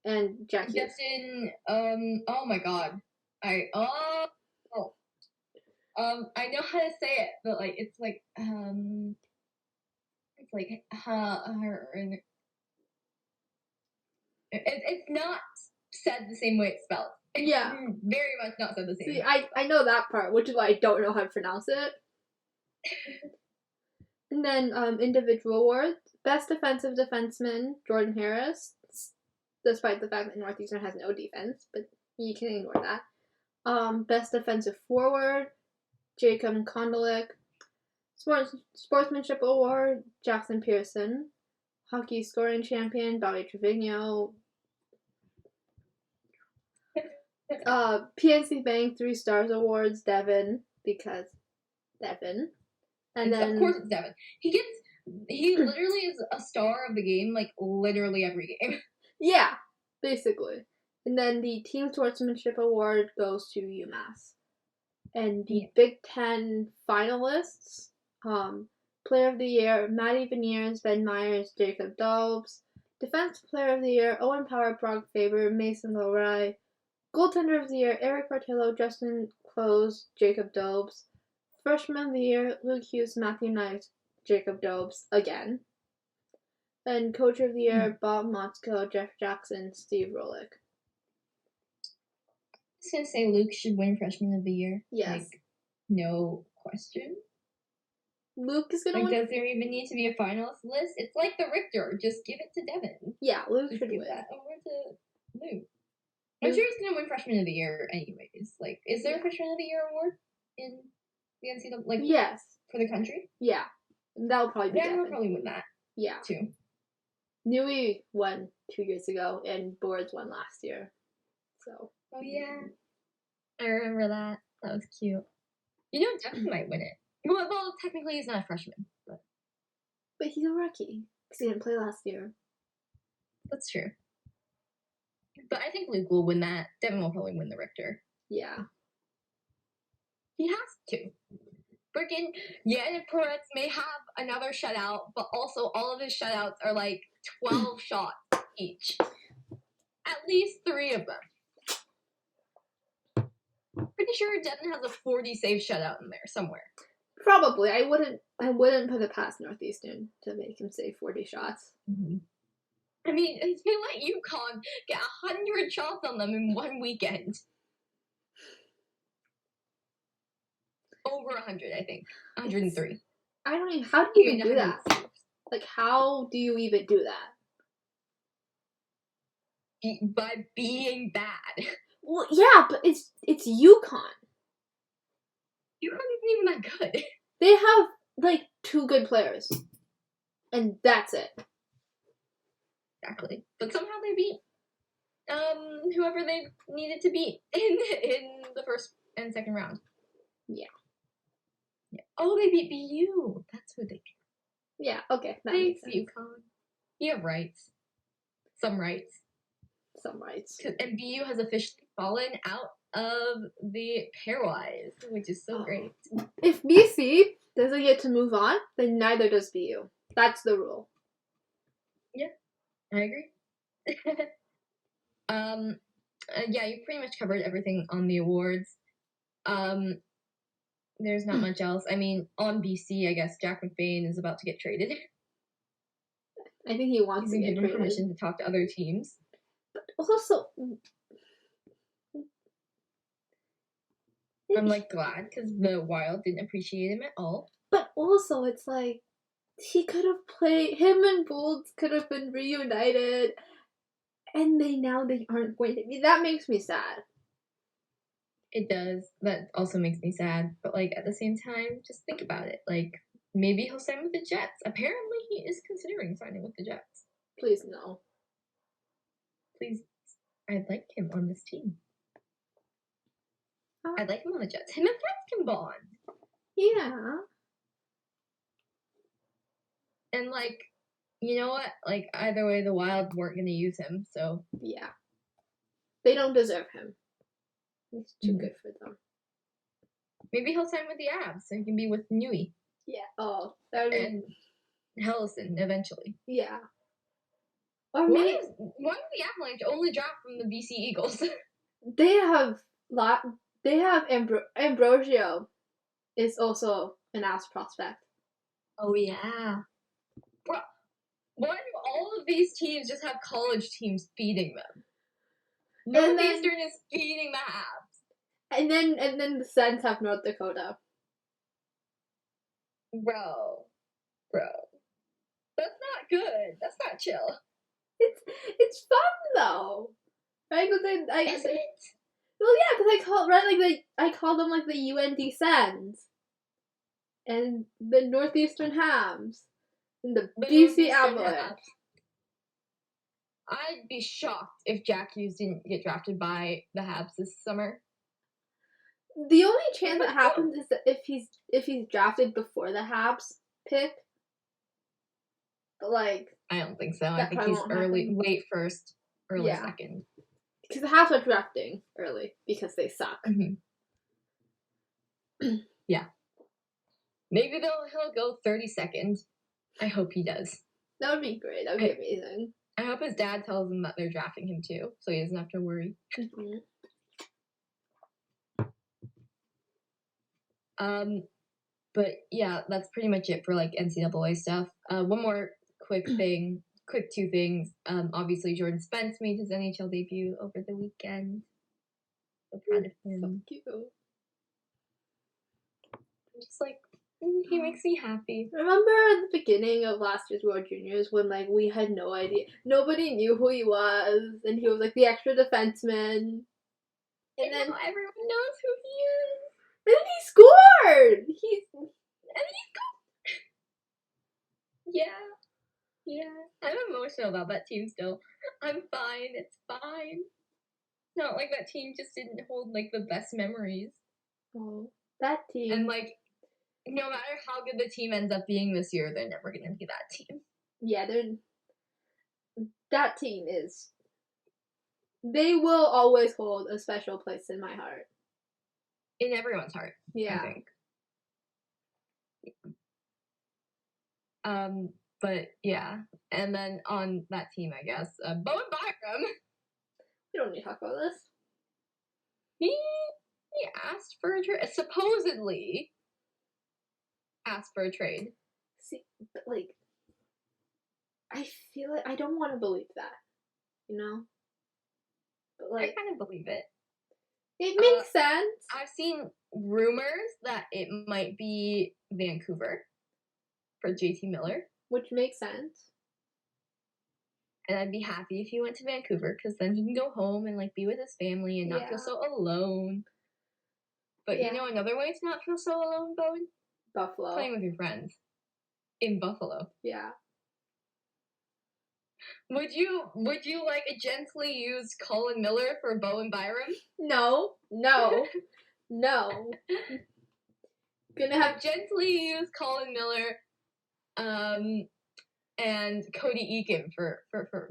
and Jack Hughes. Justin, oh my god. I know how to say it, but it's it's not said the same way it's spelled. It's very much not said the same way. I know that part, which is why I don't know how to pronounce it. And then individual awards. Best defensive defenseman, Jordan Harris, despite the fact that Northeastern has no defense, but you can ignore that. Best defensive forward, Jacob Kondelik. Sportsmanship award, Jackson Pearson. hockey scoring champion, Bobby Trevino. PNC Bank 3 Stars Awards, Devin, because Devin. And then of course it's Devin. He literally is a star of the game, like literally every game. Yeah, basically. And then the Team Sportsmanship Award goes to UMass. And the Big Ten finalists, Player of the Year, Maddie Beniers, Ben Myers, Jacob Dobbs. Defensive Player of the Year, Owen Power, Brock Faber, Mason Lowry. Goaltender of the Year, Eric Portillo, Justin Close, Jacob Dobbs. Freshman of the Year, Luke Hughes, Matthew Knight, Jacob Dobbs, again. And Coach of the Year, Bob Motzko, Jeff Jackson, Steve Rolick. I was gonna say Luke should win Freshman of the Year. Yes. Like, no question. Luke is gonna win. Does there even need to be a finalist list? It's like the Richter. Just give it to Devin. Yeah, Luke Just should give win. that over to Luke. I'm sure he's gonna win Freshman of the Year anyways. Like, is there a Freshman of the Year award in the NCAA? Like, yes. For the country? Yeah. That would probably be Devin. He'll probably win that. Yeah. Too. Newey won 2 years ago, and Boards won last year. So. Oh, yeah. I remember that. That was cute. You know, Devin might win it. Well, technically he's not a freshman, but he's a rookie, because he didn't play last year. That's true. But I think Luke will win that. Devin will probably win the Richter. Yeah. He has to. Freaking Yannick Peretz may have another shutout, but also all of his shutouts are like 12 shots each. At least 3 of them. Pretty sure Devin has a 40 save shutout in there somewhere. Probably. I wouldn't put it past Northeastern to make him save 40 shots. Mm-hmm. I mean, they let UConn get 100 shots on them in one weekend. Over 100, I think. 103. I don't even. How do you even do that? Like, how do you even do that? By being bad. Well, yeah, but it's UConn. UConn isn't even that good. They have, like, 2 good players. And that's it. Exactly. But somehow they beat whoever they needed to beat in the first and second round. Yeah. Oh, they beat BU. That's who they beat. Yeah, okay. Thanks, UConn. You have rights. Some rights. Some rights. And BU has officially fallen out of the pairwise, which is so great. If BC doesn't get to move on, then neither does BU. That's the rule. Yeah, I agree. Yeah, you pretty much covered everything on the awards. There's not much else. I mean, on BC, I guess Jack McBain is about to get traded. I think he wants to get traded. Permission to talk to other teams. But also, I'm like glad because the Wild didn't appreciate him at all. But also, it's like he could have played. Him and Bolts could have been reunited, and they aren't going to be. That makes me sad. It does. That also makes me sad. But like at the same time, just think about it. Like maybe he'll sign with the Jets. Apparently, he is considering signing with the Jets. Please no. Please, I'd like him on this team. I'd like him on the Jets. Him and Fred can bond. Yeah. And like, you know what? Like either way, the Wild weren't going to use him. So yeah, they don't deserve him. He's too good for them. Maybe he'll sign with the Avs so he can be with Newey. Yeah. Oh, that would and Hellison eventually. Yeah. Or maybe why do the Avalanche only draft from the BC Eagles? They have Ambrosio is also an Avs prospect. Oh yeah. Bro, why do all of these teams just have college teams feeding them? Northeastern is feeding the Avs. And then the Sens have North Dakota. Bro. That's not good. That's not chill. It's fun though. Right? Is it? Well, yeah, because I call them like the UND Sens. And the Northeastern Hams. And the BC Avalanche. I'd be shocked if Jack Hughes didn't get drafted by the Habs this summer. The only chance that happens is that if he's drafted before the Habs pick. But like, I don't think so. I think he's late first, early second. Because the Habs are drafting early because they suck. Mm-hmm. Yeah. Maybe he'll go 32nd. I hope he does. That would be great. That would be amazing. I hope his dad tells him that they're drafting him too, so he doesn't have to worry. Mm-hmm. But yeah, that's pretty much it for like NCAA stuff. One more quick two things. Obviously Jordan Spence made his NHL debut over the weekend. So proud of him. So cute. Just like he makes me happy. Remember at the beginning of last year's World Juniors when like we had no idea, nobody knew who he was, and he was like the extra defenseman, and then everyone knows who he is. And then he scored. Yeah. I'm emotional about that team still. I'm fine. It's fine. Not like that team just didn't hold like the best memories. Oh, that team. And like, no matter how good the team ends up being this year, they're never gonna be that team. Yeah, that team is. They will always hold a special place in my heart. In everyone's heart. Yeah. I think. But yeah, and then on that team, I guess, Bowen Byram. We don't need to talk about this. He asked for a trade. Supposedly asked for a trade. See, but like, I feel like I don't want to believe that, you know. But like, I kind of believe it. It makes sense. I've seen rumors that it might be Vancouver for JT Miller. Which makes sense. And I'd be happy if he went to Vancouver because then he can go home and like be with his family and not feel so alone. But you know another way to not feel so alone, Bowen? Buffalo. Playing with your friends. In Buffalo. Yeah. Would you like a gently used Colin Miller for Bowen Byram? No. Gonna have gently used Colin Miller, and Cody Eakin for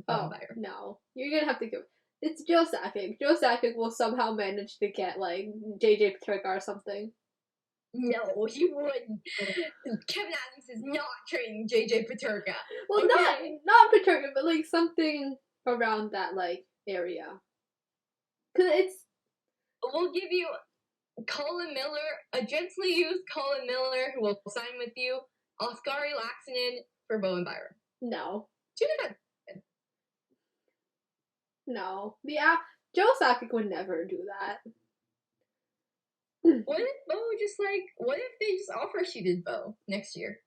Bowen Byram. No, you're gonna have to go. It's Joe Sakic. Joe Sakic will somehow manage to get like JJ Peterka or something. No, he wouldn't. Kevin Adams is not trading JJ Peterka. Well, okay? not Peterka, but like something around that like area. Cause we'll give you Colin Miller, a gently used Colin Miller who will sign with you, Oskari Laaksonen for Bowen Byram. No. Too bad. No. Joe Sakic would never do that. What if they just offer sheeted Bo next year?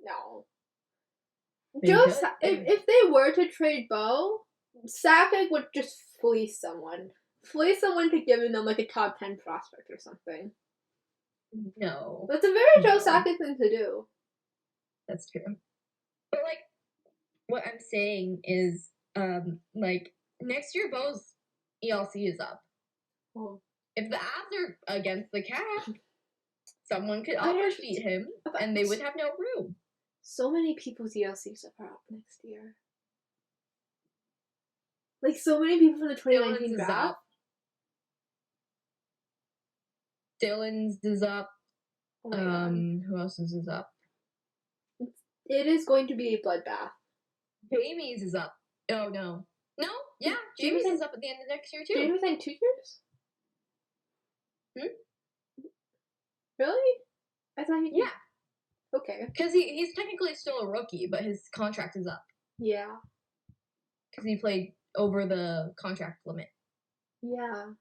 No. If they were to trade Bo, Sakic would just fleece someone. Fleece someone to give them like a top 10 prospect or something. No. That's a very Joe Sakic thing to do. That's true. But like, what I'm saying is, like, next year Bo's ELC is up. Oh. If the Avs are against the cap, someone could offer sheet him, and they would have no room. So many people's ELCs are up next year. Like, so many people from the 2019 draft. Dylan's is up. Oh my God. Who else is up? It is going to be a bloodbath. Jamie's is up. Oh, no. No? Yeah, Jamie's is up at the end of next year, too. Jamie's in 2 years? Really? I thought he... Yeah. Okay. Because he's technically still a rookie, but his contract is up. Yeah. Because he played over the contract limit. Yeah.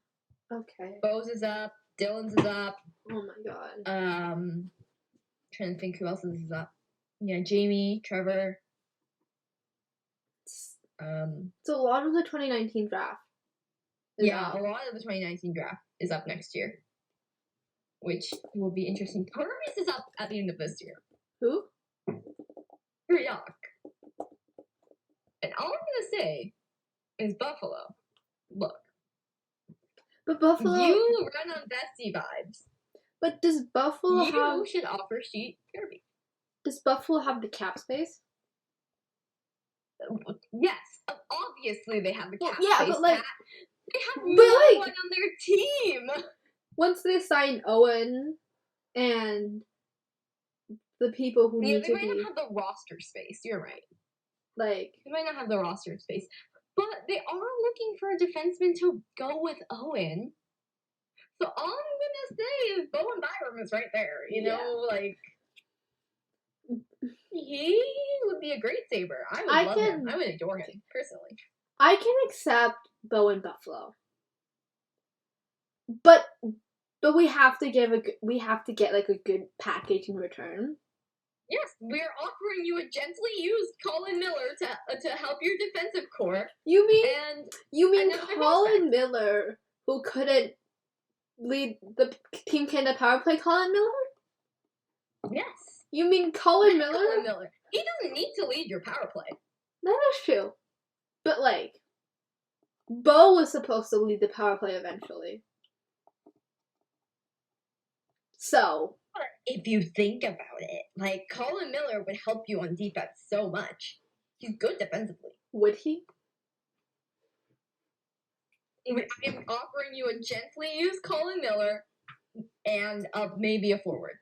Okay. Bo's is up. Dylan's is up. Oh my God. Trying to think who else is up. Yeah, Jamie, Trevor. So a lot of the 2019 draft. A lot of the 2019 draft is up next year, which will be interesting. Hermes is up at the end of this year. Who? Ryak. And all I'm gonna say is Buffalo. Look, But Buffalo. you run on bestie vibes. But does Buffalo You should offer sheet therapy. Does Buffalo have the cap space? Yes, obviously they have the cap yeah, space. but like, they have no one on their team. Once they sign Owen and the people who need to be, they might not have the roster space. You're right. Like, they might not have the roster space, but they are looking for a defenseman to go with Owen. So all I'm gonna say is Bowen Byram is right there. You know, like he would be a great Saber. I would love him. I would adore him personally. I can accept Bowen Buffalo, but we have to get like a good package in return. Yes, we're offering you a gently used Colin Miller to help your defensive core. You mean Colin Miller, who couldn't lead the Team Canada power play? Colin Miller? Yes. You mean Colin Miller? Colin Miller. He doesn't need to lead your power play. That is true, but like, Bo was supposed to lead the power play eventually. So, if you think about it, like, Colin Miller would help you on defense so much. He's good defensively. Would he? I'm offering you a gently used Colin Miller and maybe a forward.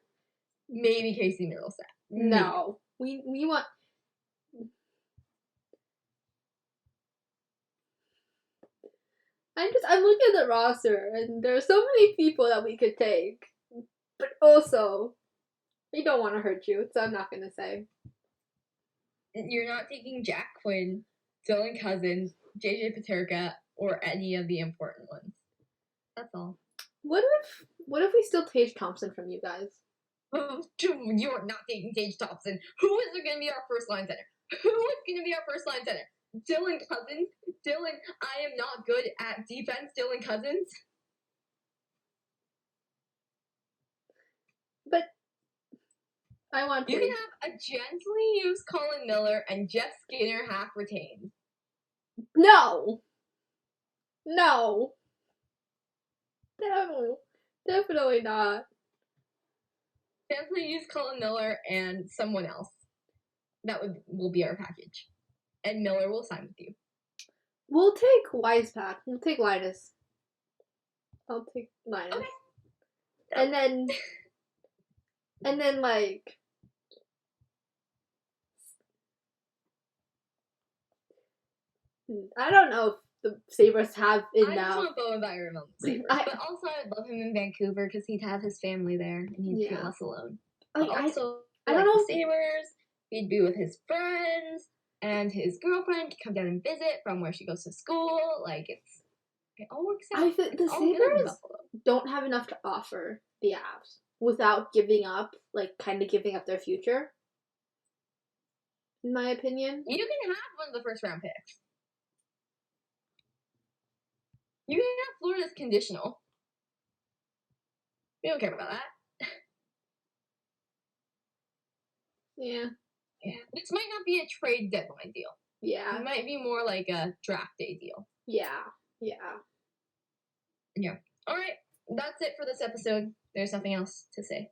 Maybe Casey Middleton. No. We want... I'm looking at the roster, and there are so many people that we could take. But also, we don't want to hurt you, so I'm not going to say. You're not taking Jack Quinn, Dylan Cousins, JJ Paterka, or any of the important ones. That's all. What if we steal Tage Thompson from you guys? You're not taking Tage Thompson. Who is going to be our first line center? Who is going to be our first line center? Dylan Cousins? Dylan, I am not good at defense. Dylan Cousins? But I want You can have a gently used Colin Miller and Jeff Skinner half retained. No, definitely not. Gently used Colin Miller and someone else. That will be our package, and Miller will sign with you. We'll take Weispack. We'll take Linus. I'll take Linus. Okay. And then like, I don't know if the Sabres have enough. I just want Bowen Byram on the Sabres, but also I'd love him in Vancouver because he'd have his family there and he'd feel less alone. But also, I don't know the Sabres. He'd be with his friends, and his girlfriend could come down and visit from where she goes to school. Like, it all works out. I think the Sabres don't have enough to offer the Avs without giving up their future. In my opinion. You can have one of the first round picks. You can have Florida's conditional. We don't care about that. Yeah. This might not be a trade deadline deal. Yeah. It might be more like a draft day deal. Yeah. All right. That's it for this episode. There's nothing else to say.